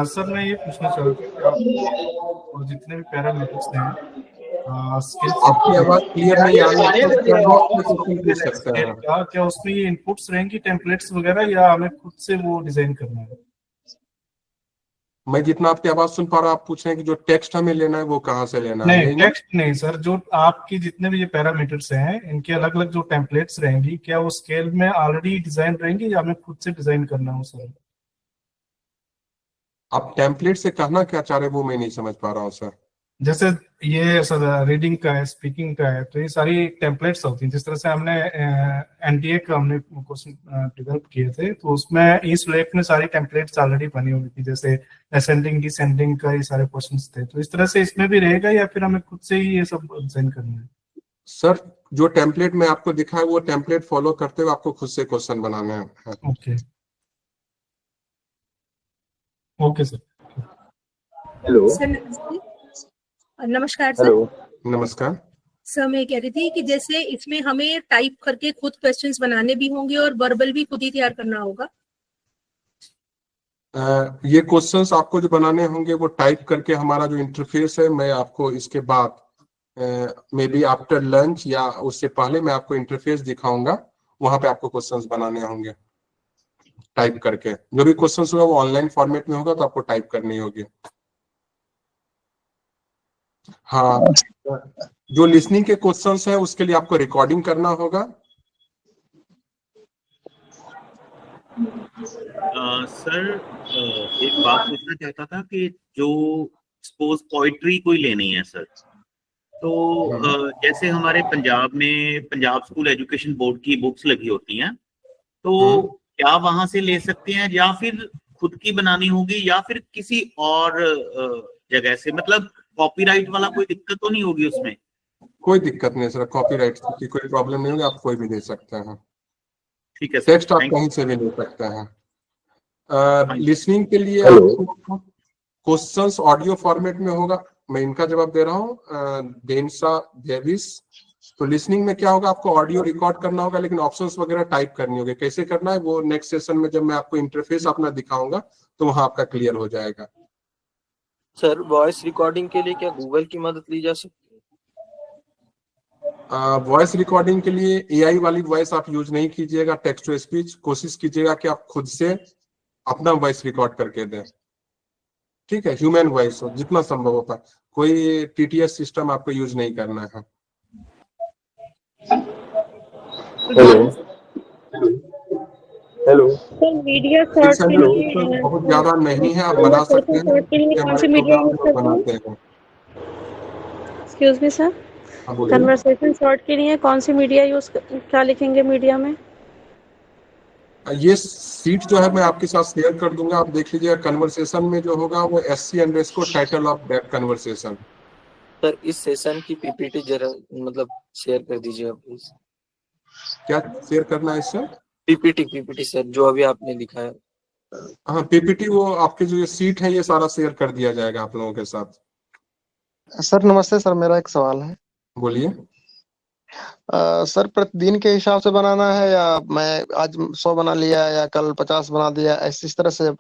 सर मैं ये पूछना चाह रहा था कि आप और जितने भी पैरामीटर्स हैं आपकी आवाज क्लियर नहीं आ रही है, पूछ सकते हैं। क्या उसमें ये इनपुट्स रहेंगी, टेम्पलेट्स वगैरह, या हमें खुद से वो डिजाइन करना है? मैं जितना आपकी आवाज सुन पा रहा हूँ, आप पूछ रहे हैं कि जो टेक्स्ट हमें लेना है वो कहाँ से लेना है? नहीं, टेक्स्ट नहीं सर, जो आपकी जितने भी ये पैरामीटर्स हैं इनके अलग अलग जो टेम्पलेट्स रहेंगी, क्या वो स्केल में ऑलरेडी डिजाइन रहेंगी या हमें खुद से डिजाइन करना हो सर? आप टेम्पलेट से कहना क्या चाह रहे हैं वो मैं नहीं समझ पा रहा हूँ सर। जैसे ये सर रीडिंग का है, स्पीकिंग का है, तो ये सारी टेम्पलेट्स होती हैं। जिस तरह से हमने एनटीए का हमने क्वेश्चन डेवलप किए थे, तो उसमें इस लेख में सारी टेम्पलेट्स ऑलरेडी बनी हुई थी, जैसे असेंडिंग डिसेंडिंग का ये सारे क्वेश्चंस थे। तो इस तरह से इसमें भी रहेगा या फिर हमें खुद से ही ये सब डिजाइन करना है? सर जो टेम्पलेट में आपको दिखा है वो टेम्पलेट फॉलो करते हुए आपको खुद से क्वेश्चन बनाने हैं। Okay okay sir. Hello sir नमस्कार सर। हेलो नमस्कार सर मैं कह रही थी कि जैसे इसमें हमें टाइप करके खुद क्वेश्चंस बनाने भी होंगे और वर्बल भी खुद ही तैयार करना होगा। ये क्वेश्चंस आपको जो बनाने होंगे वो टाइप करके, हमारा जो इंटरफेस है, मैं आपको इसके बाद मे बी आफ्टर लंच या उससे पहले मैं आपको इंटरफेस दिखाऊंगा, वहां पे आपको क्वेश्चंस बनाने होंगे टाइप करके। जो भी क्वेश्चंस होगा वो ऑनलाइन फॉर्मेट में होगा, तो आपको टाइप करनी होगी। हाँ, जो लिसनिंग के क्वेश्चंस है उसके लिए आपको रिकॉर्डिंग करना होगा। सर एक बात पूछना चाहता था कि जो सपोज पोइट्री कोई लेनी है सर, तो जैसे हमारे पंजाब में पंजाब स्कूल एजुकेशन बोर्ड की बुक्स लगी होती हैं, तो क्या वहां से ले सकते हैं या फिर खुद की बनानी होगी या फिर किसी और जगह से? मतलब कॉपीराइट वाला कोई दिक्कत तो नहीं होगी उसमें? कोई दिक्कत नहीं सर, कॉपीराइट की कोई प्रॉब्लम नहीं होगी, आप कोई भी दे सकते हैं। ठीक है, टेक्स्ट आप कहीं से भी ले सकते हैं। लिसनिंग के लिए क्वेश्चंस ऑडियो फॉर्मेट में होगा, मैं इनका जवाब दे रहा हूँ। Densa Davis. तो लिसनिंग में क्या होगा, आपको ऑडियो रिकॉर्ड करना होगा, लेकिन ऑप्शंस वगैरह टाइप करनी होगी। कैसे करना है वो नेक्स्ट सेशन में जब मैं आपको इंटरफेस अपना दिखाऊंगा तो वहां आपका क्लियर हो जाएगा। सर, वॉइस रिकॉर्डिंग के लिए क्या गूगल की मदद ली जा सकती है? वॉइस रिकॉर्डिंग के लिए एआई वाली वॉइस आप यूज नहीं कीजिएगा, टेक्स्ट टू स्पीच कोशिश कीजिएगा कि आप खुद से अपना वॉइस रिकॉर्ड करके दें। ठीक है, ह्यूमन वॉइस हो जितना संभव हो पाए, कोई टीटीएस सिस्टम आपको यूज नहीं करना है। Hello hello sir media short के 600 लिए क्वेश्चन बहुत ज्यादा नहीं है, आप बना सकते हैं शॉर्ट के लिए कि कौन हमारे सी मीडिया प्रोग्राम यूज में करते हैं? बनाते हैं। एक्सक्यूज मी सर, हाँ बोलिए। कन्वर्सेशन शॉर्ट के लिए कौन सी मीडिया क्या लिखेंगे मीडिया में? ये सीट जो है मैं आपके साथ शेयर कर दूंगा, आप देख लीजिएगा। कन्वर्सेशन में जो होगा वो SC_ title of that conversation. Sir इस सेशन की पीपीटी जरा मतलब शेयर कर दीजिए प्लीज। क्या शेयर करना है इससे? पीपीटी सर, जो अभी आपने दिखाया। हाँ PPT, वो आपके जो ये सीट है ये सारा शेयर कर दिया जाएगा आप लोगों के साथ। सर नमस्ते सर, मेरा एक सवाल है। बोलिए। सर प्रतिदिन के हिसाब से बनाना है या मैं आज 100 बना लिया या कल 50 बना दिया, ऐसी इस तरह से?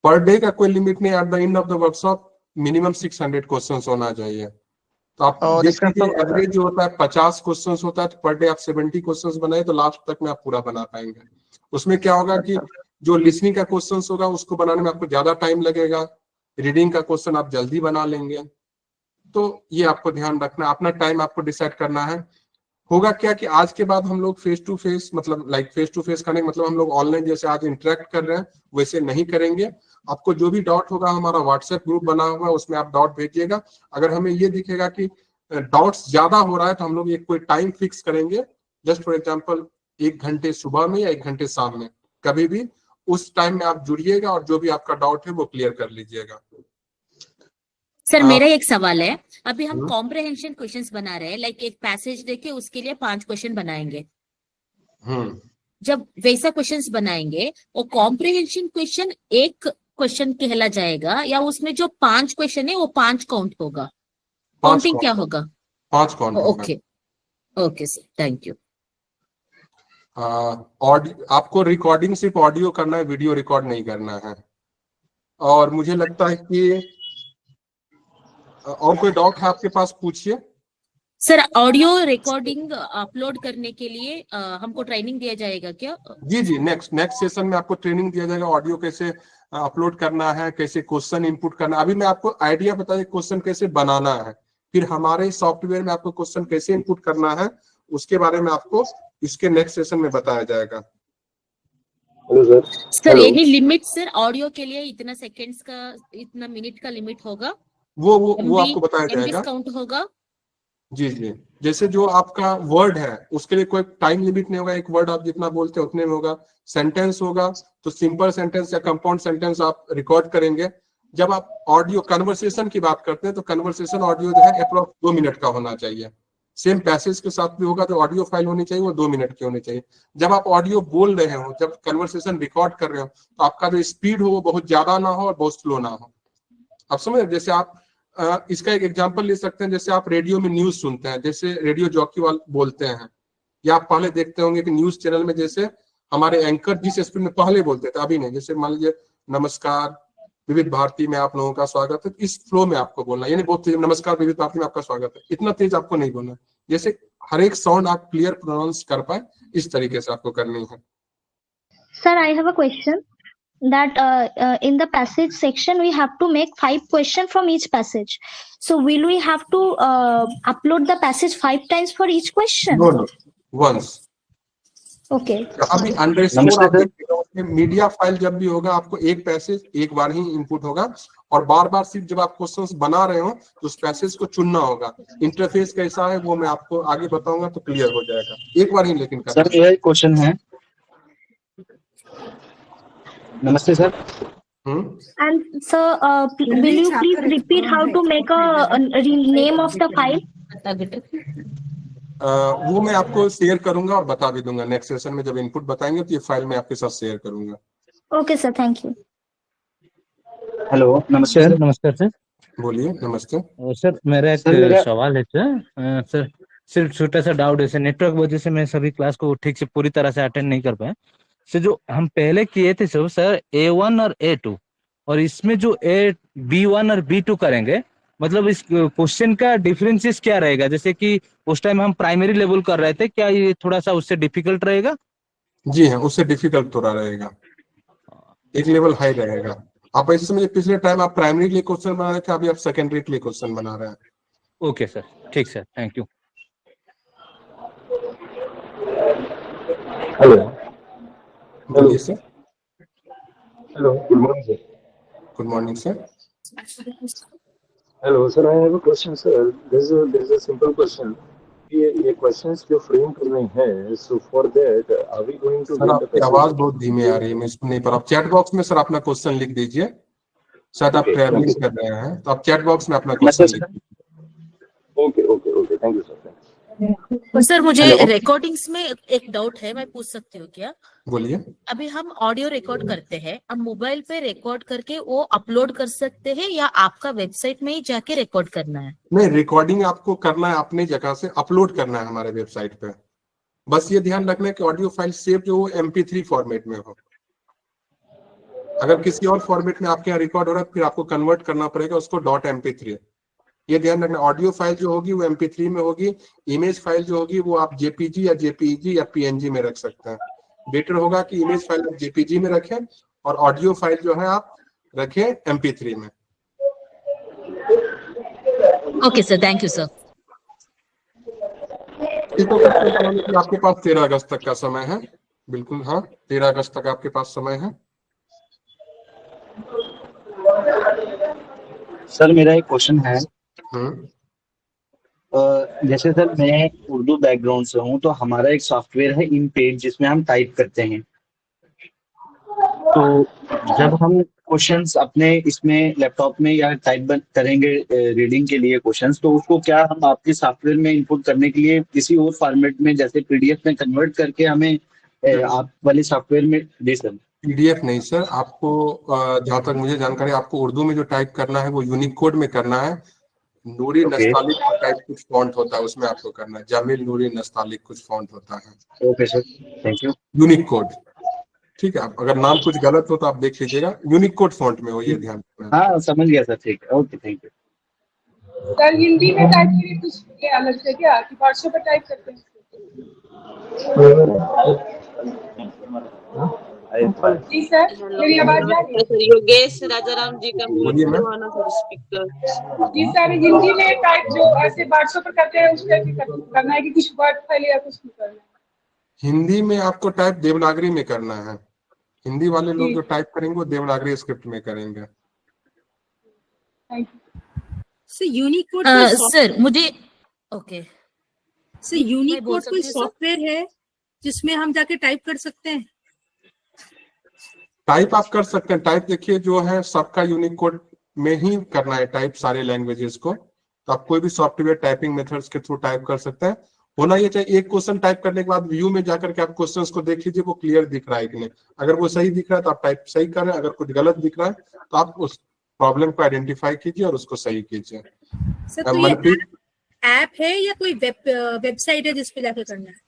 पर डे का कोई लिमिट नहीं, at the end of the workshop minimum 600 questions होना चाहिए। तो आप और देख इसका लीजिए एवरेज जो होता है 50 क्वेश्चंस होता है, तो पर डे आप 70 क्वेश्चंस बनाए तो लास्ट तक में आप पूरा बना पाएंगे। उसमें क्या होगा कि जो लिसनिंग का क्वेश्चंस होगा उसको बनाने में आपको ज्यादा टाइम लगेगा, रीडिंग का क्वेश्चन आप जल्दी बना लेंगे। तो ये आपको ध्यान रखना, अपना टाइम आपको डिसाइड करना है। होगा क्या कि आज के बाद हम लोग फेस टू फेस, मतलब फेस टू फेस करने मतलब हम लोग ऑनलाइन जैसे आज इंटरेक्ट कर रहे हैं वैसे नहीं करेंगे। आपको जो भी डाउट होगा हमारा व्हाट्सएप ग्रुप बना हुआ है, उसमें आप डाउट भेजिएगा। अगर हमें ये दिखेगा कि डाउट्स ज्यादा हो रहा है तो हम लोग एक कोई टाइम फिक्स करेंगे। जस्ट फॉर एग्जांपल 1 घंटे सुबह में या 1 घंटे शाम में, कभी भी उस टाइम में आप जुड़िएगा और जो भी आपका डाउट है वो क्लियर कर लीजिएगा। सर मेरा एक सवाल है, अभी हम हम्म। कॉम्प्रहेंशन क्वेश्चंस बना रहे हैं, लाइक एक पैसेज देके उसके लिए 5 क्वेश्चन बनाएंगे। जब वैसा क्वेश्चंस बनाएंगे वो कॉम्प्रहेंशन क्वेश्चन एक क्वेश्चन कहला जाएगा या उसमें जो 5 क्वेश्चन है वो 5 काउंट होगा? काउंटिंग क्या होगा? 5 काउंट होगा। Okay okay sir, thank you. आपको रिकॉर्डिंग सिर्फ ऑडियो करना है, वीडियो रिकॉर्ड नहीं करना है। और मुझे लगता है कि और कोई डाउट है आपके पास, पूछिए। सर ऑडियो रिकॉर्डिंग अपलोड करने के लिए हमको ट्रेनिंग दिया जाएगा क्या? जी नेक्स्ट सेशन में आपको ट्रेनिंग दिया जाएगा, ऑडियो कैसे अपलोड करना है, कैसे क्वेश्चन इनपुट करना है। अभी मैं आपको आइडिया बताइए क्वेश्चन कैसे बनाना है, फिर हमारे सॉफ्टवेयर में आपको क्वेश्चन कैसे इनपुट करना है उसके बारे में आपको इसके नेक्स्ट सेशन में बताया जाएगा। Hello sir, any limit sir audio के लिए इतना सेकंड्स का, इतना मिनट का लिमिट होगा? वो आपको बताया जाएगा। काउंट होगा? जी जैसे जो आपका वर्ड है उसके लिए कोई टाइम लिमिट नहीं होगा। एक वर्ड आप जितना बोलते हैं उतने में होगा। सेंटेंस होगा तो सिंपल सेंटेंस या कंपाउंड सेंटेंस आप रिकॉर्ड करेंगे। जब आप ऑडियो कन्वर्सेशन की बात करते हैं तो कन्वर्सेशन ऑडियो जो है अप्रॉक्स 2 मिनट का होना चाहिए। सेम पैसेज के साथ भी होगा, जो ऑडियो फाइल होनी चाहिए वो 2 मिनट की होनी चाहिए। जब आप ऑडियो बोल रहे हो, जब कन्वर्सेशन रिकॉर्ड कर रहे हो, तो आपका जो स्पीड हो वो बहुत ज्यादा ना हो और बहुत स्लो ना हो। आप समझ, जैसे आप इसका एक एग्जांपल ले सकते हैं। जैसे आप रेडियो में न्यूज सुनते हैं, जैसे रेडियो जॉकी वाले बोलते हैं, या आप पहले देखते होंगे कि न्यूज चैनल में जैसे हमारे एंकर जिस स्पीड में पहले बोलते थे, अभी नहीं। जैसे मान लीजिए नमस्कार विविध भारती में आप लोगों का स्वागत है, इस फ्लो में आपको बोलना, यानी बहुत तेज, नमस्कार विविध भारती में आपका स्वागत है, इतना तेज आपको नहीं बोलना। जैसे हर एक साउंड आप क्लियर प्रोनाउंस कर पाए, इस तरीके से आपको करनी है। Sir, I have a question that in the passage section we have to make 5 questions from each passage. So will we have to upload the passage 5 times for each question? No, once. Okay. अभी अंडरस्टोर media file जब भी होगा आपको एक passage एक बार ही input होगा, और बार बार सिर्फ जब आप क्वेश्चंस बना रहे हो तो उस पैसेज को चुनना होगा। इंटरफेस कैसा है वो मैं आपको आगे बताऊंगा तो क्लियर हो जाएगा, एक बार ही लेकिन करना। सर यह क्वेश्चन है। नमस्ते sir. And sir, will you please repeat how to make a name of the file? वो मैं आपको शेयर करूंगा और बता भी दूंगा नेक्स्ट सेशन में। जब इनपुट बताएंगे तो ये फाइल मैं आपके साथ शेयर करूंगा। Okay sir, thank you. Hello, नमस्ते सर। नमस्कार सर। बोलिए। नमस्ते सर, मेरा एक सवाल है सर। सिर्फ छोटा सा डाउट है सर, नेटवर्क वजह से मैं सभी क्लास को ठीक से पूरी तरह से अटेंड नहीं कर पाया। सर जो हम पहले किए थे सर A1 और A2, और इसमें जो B1 और B2 करेंगे, मतलब इस क्वेश्चन का डिफरेंसेस क्या रहेगा? जैसे कि उस टाइम हम प्राइमरी लेवल कर रहे थे, क्या ये थोड़ा सा उससे डिफिकल्ट रहेगा? जी हाँ, उससे डिफिकल्ट थोड़ा रहेगा, एक लेवल हाई रहेगा। आप ऐसे समझिए पिछले टाइम आप प्राइमरी के लिए क्वेश्चन बना रहे थे, अभी आप सेकेंडरी के लिए क्वेश्चन बना रहे हैं। ओके सर, ठीक सर, थैंक यू। हेलो, बोलिए sir. Hello, good morning, sir. Good morning sir. Hello, sir. I have a question, sir. There's a simple question. ये questions जो frame करने हैं, so for that, are we going to sir get the आपकी passage? आवाज बहुत धीमी आ रही है, मैं सुन नहीं पा रहा. आप चैट बॉक्स में सर अपना क्वेश्चन लिख दीजिए. शायद आप ट्रैवलिंग कर रहे हैं, तो आप चैट बॉक्स में अपना क्वेश्चन लिख दीजिए. Okay. Thank you, sir. Sir मुझे Hello? रिकॉर्डिंग्स में एक डाउट है, मैं पूछ सकती हूँ क्या? बोलिए. अभी हम ऑडियो रिकॉर्ड करते हैं, अब मोबाइल पे रिकॉर्ड करके वो अपलोड कर सकते हैं या आपका वेबसाइट में ही जाके रिकॉर्ड करना है? नहीं, रिकॉर्डिंग आपको करना है अपनी जगह से, अपलोड करना है हमारे वेबसाइट पे. बस ये ध्यान रखना है कि ऑडियो फाइल सेव जो हो MP3 फॉर्मेट में हो. अगर किसी और फॉर्मेट में आपके यहाँ रिकॉर्ड हो रहा है फिर आपको कन्वर्ट करना पड़ेगा उसको .mp3. ये ध्यान रखना. ऑडियो फाइल जो होगी वो MP3 में होगी. इमेज फाइल जो होगी वो आप JPG या JPEG या PNG में रख सकते हैं. बेटर होगा कि इमेज फाइल आप JPG में रखें और ऑडियो फाइल जो है आप रखें MP3 में. Okay sir, thank you sir. इसको आपके पास 13 अगस्त तक का समय है. बिल्कुल हाँ, 13 अगस्त तक आपके पास समय है. सर मेरा एक क्वेश्चन है. जैसे सर मैं उर्दू बैकग्राउंड से हूँ, तो हमारा एक सॉफ्टवेयर है इन पेज जिसमें हम टाइप करते हैं. तो जब हम क्वेश्चंस अपने इसमें लैपटॉप में या टाइप करेंगे रीडिंग के लिए क्वेश्चंस, तो उसको क्या हम आपके सॉफ्टवेयर में इनपुट करने के लिए किसी और फॉर्मेट में जैसे PDF में कन्वर्ट करके हमें आप वाले सॉफ्टवेयर में दे सकते? PDF नहीं सर, आपको जहाँ तक मुझे जानकारी, आपको उर्दू में जो टाइप करना है वो यूनिकोड में करना है. नूरी नस्तालिक का टाइप कुछ फॉन्ट होता है, उसमें आपको करना है. जामिल नूरी नस्तालिक कुछ फॉन्ट होता है. Okay sir, thank you. Unicode, ठीक है. आप अगर नाम कुछ गलत हो तो आप देख लीजिएगा. यूनिकोड फॉन्ट में हो, ये ध्यान रखना. हाँ समझ गया सर, ठीक है. Okay, thank you. Sir Hindi में टाइप करिए कुछ ये अलग से क्या कि व्हाट्सएप पर टाइप करते हैं? जी सर, मेरी आवाज आ रही है? योगेश राजाराम जी का बोलिए मैम. स्पीकर. जी सर, हिंदी में टाइप जो ऐसे व्हाट्सएप पर करते हैं उस पर करना है कि कुछ वर्ड फाइल या कुछ करना है? हिंदी में आपको टाइप देवनागरी में करना है. हिंदी वाले लोग जो टाइप करेंगे वो देवनागरी स्क्रिप्ट में करेंगे. Thank you. Sir Unicode sir मुझे ओके सर यूनिकोड कोई सॉफ्टवेयर है जिसमें हम जाके टाइप कर सकते हैं? टाइप आप कर सकते हैं. टाइप देखिए जो है सबका यूनिकोड में ही करना है टाइप सारे लैंग्वेजेस को. तो आप कोई भी सॉफ्टवेयर टाइपिंग मेथड्स के थ्रू टाइप कर सकते हैं. होना ये चाहिए एक क्वेश्चन टाइप करने के बाद व्यू में जाकर के आप क्वेश्चंस को देख लीजिए वो क्लियर दिख रहा है कि नहीं. अगर वो सही दिख रहा है तो आप टाइप सही कर रहे हैं. अगर कुछ गलत दिख रहा है तो आप उस प्रॉब्लम को आइडेंटिफाई कीजिए और उसको सही कीजिए. सर तो ये ऐप है या कोई वेबसाइट है जिसपे जाके करना है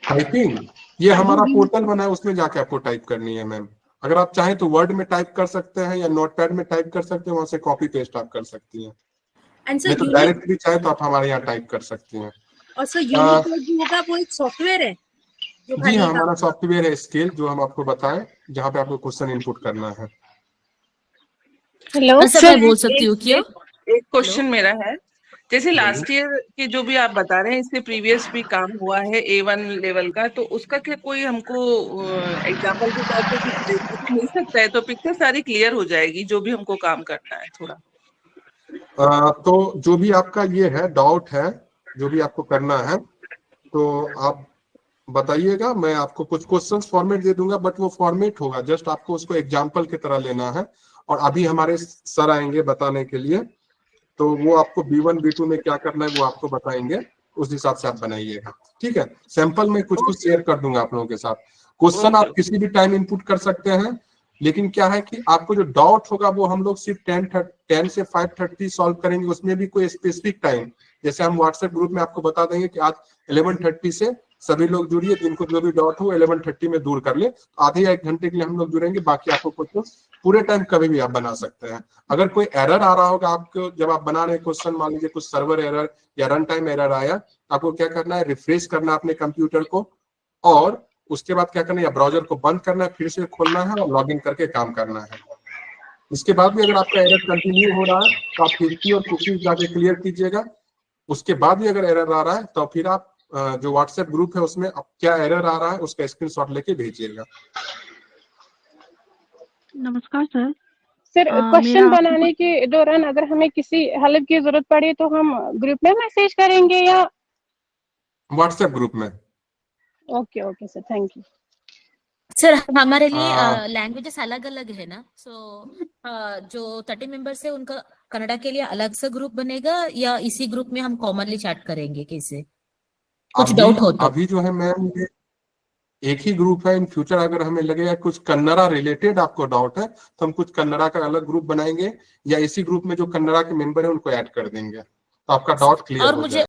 टाइपिंग? ये हमारा पोर्टल बना है, उसमें जाके आपको टाइप करनी है मैम. अगर आप चाहें तो वर्ड में टाइप कर सकते हैं या नोटपैड में टाइप कर सकते हैं, वहां से कॉपी पेस्ट आप कर सकती हैं. नहीं तो डायरेक्ट भी चाहे तो आप हमारे यहाँ टाइप कर सकती हैं. और सर यूनिकोड जो होगा वो एक सॉफ्टवेयर है? जी हाँ, हमारा सॉफ्टवेयर है स्केल, जो हम आपको बताएं, जहाँ पे आपको क्वेश्चन इनपुट करना है. हेलो सर, मैं बोल सकती हूँ क्या? एक क्वेश्चन मेरा है. जैसे लास्ट ईयर के जो भी आप बता रहे हैं, इससे प्रीवियस भी काम हुआ है A1 लेवल का, तो उसका क्या कोई हमको एग्जांपल के तौर पे मिल सकता है? तो पिक्चर सारी क्लियर हो जाएगी जो भी हमको काम करना है थोड़ा. तो जो भी आपका ये है डाउट है, जो भी आपको करना है, तो आप बताइएगा. मैं आपको कुछ क्वेश्चंस फॉर्मेट दे दूंगा, बट वो फॉर्मेट होगा जस्ट आपको उसको एग्जांपल की तरह लेना है. और अभी हमारे सर आएंगे बताने के लिए, तो वो आपको B1 B2 में क्या करना है वो आपको बताएंगे. उस हिसाब से आप बनाइएगा, ठीक है. सैंपल में कुछ शेयर कर दूंगा आप लोगों के साथ. क्वेश्चन आप किसी भी टाइम इनपुट कर सकते हैं, लेकिन क्या है कि आपको जो डाउट होगा वो हम लोग सिर्फ 10 से 5:30 सॉल्व करेंगे. उसमें भी कोई स्पेसिफिक टाइम, जैसे हम व्हाट्सएप ग्रुप में आपको बता देंगे कि आज 11:30 से सभी लोग जुड़िए, जिनको जो भी डाउट हो 11:30 में दूर कर ले. आधे या 1 घंटे के लिए हम लोग जुड़ेंगे, बाकी आपको क्वेश्चन पूरे टाइम कभी भी आप बना सकते हैं. अगर कोई एरर आ रहा होगा आपको जब आप बना रहे क्वेश्चन, मान लीजिए कुछ सर्वर एरर या रन टाइम एरर आया, आपको क्या करना है, रिफ्रेश करना है अपने कंप्यूटर को, और उसके बाद क्या करना है, या ब्राउजर को बंद करना है, फिर से खोलना है और लॉग इन करके काम करना है. इसके बाद भी अगर आपका एरर कंटिन्यू हो रहा है तो आप हिस्ट्री और कुकीज जाके क्लियर कीजिएगा. उसके बाद भी अगर एरर आ रहा है तो फिर आप जो व्हाट्सएप ग्रुप है उसमें क्या एरर आ रहा है उसका स्क्रीनशॉट लेके भेजिएगा. नमस्कार सर। सर मेरा क्वेश्चन आपसे बनाने के दौरान अगर हमें किसी हेल्प की जरूरत पड़ी तो हम ग्रुप में मैसेज करेंगे या? व्हाट्सएप ग्रुप में। Okay okay sir, thank you. Sir हमारे लिए हाँ। लैंग्वेजेस अलग अलग है ना, सो जो 30 मेंबर्स है उनका कन्नड़ा के लिए अलग से ग्रुप बनेगा या इसी ग्रुप में हम कॉमनली चैट करेंगे? कैसे, कुछ डाउट हो तो? अभी जो है मैम ये एक ही ग्रुप है। इन फ्यूचर अगर हमें लगेगा कुछ कन्नड़ा रिलेटेड आपको डाउट है तो हम कुछ कन्नड़ा का अलग ग्रुप बनाएंगे या इसी ग्रुप में जो कन्नड़ा के मेंबर है उनको ऐड कर देंगे, तो आपका डाउट क्लियर और हो मुझे जाएगा।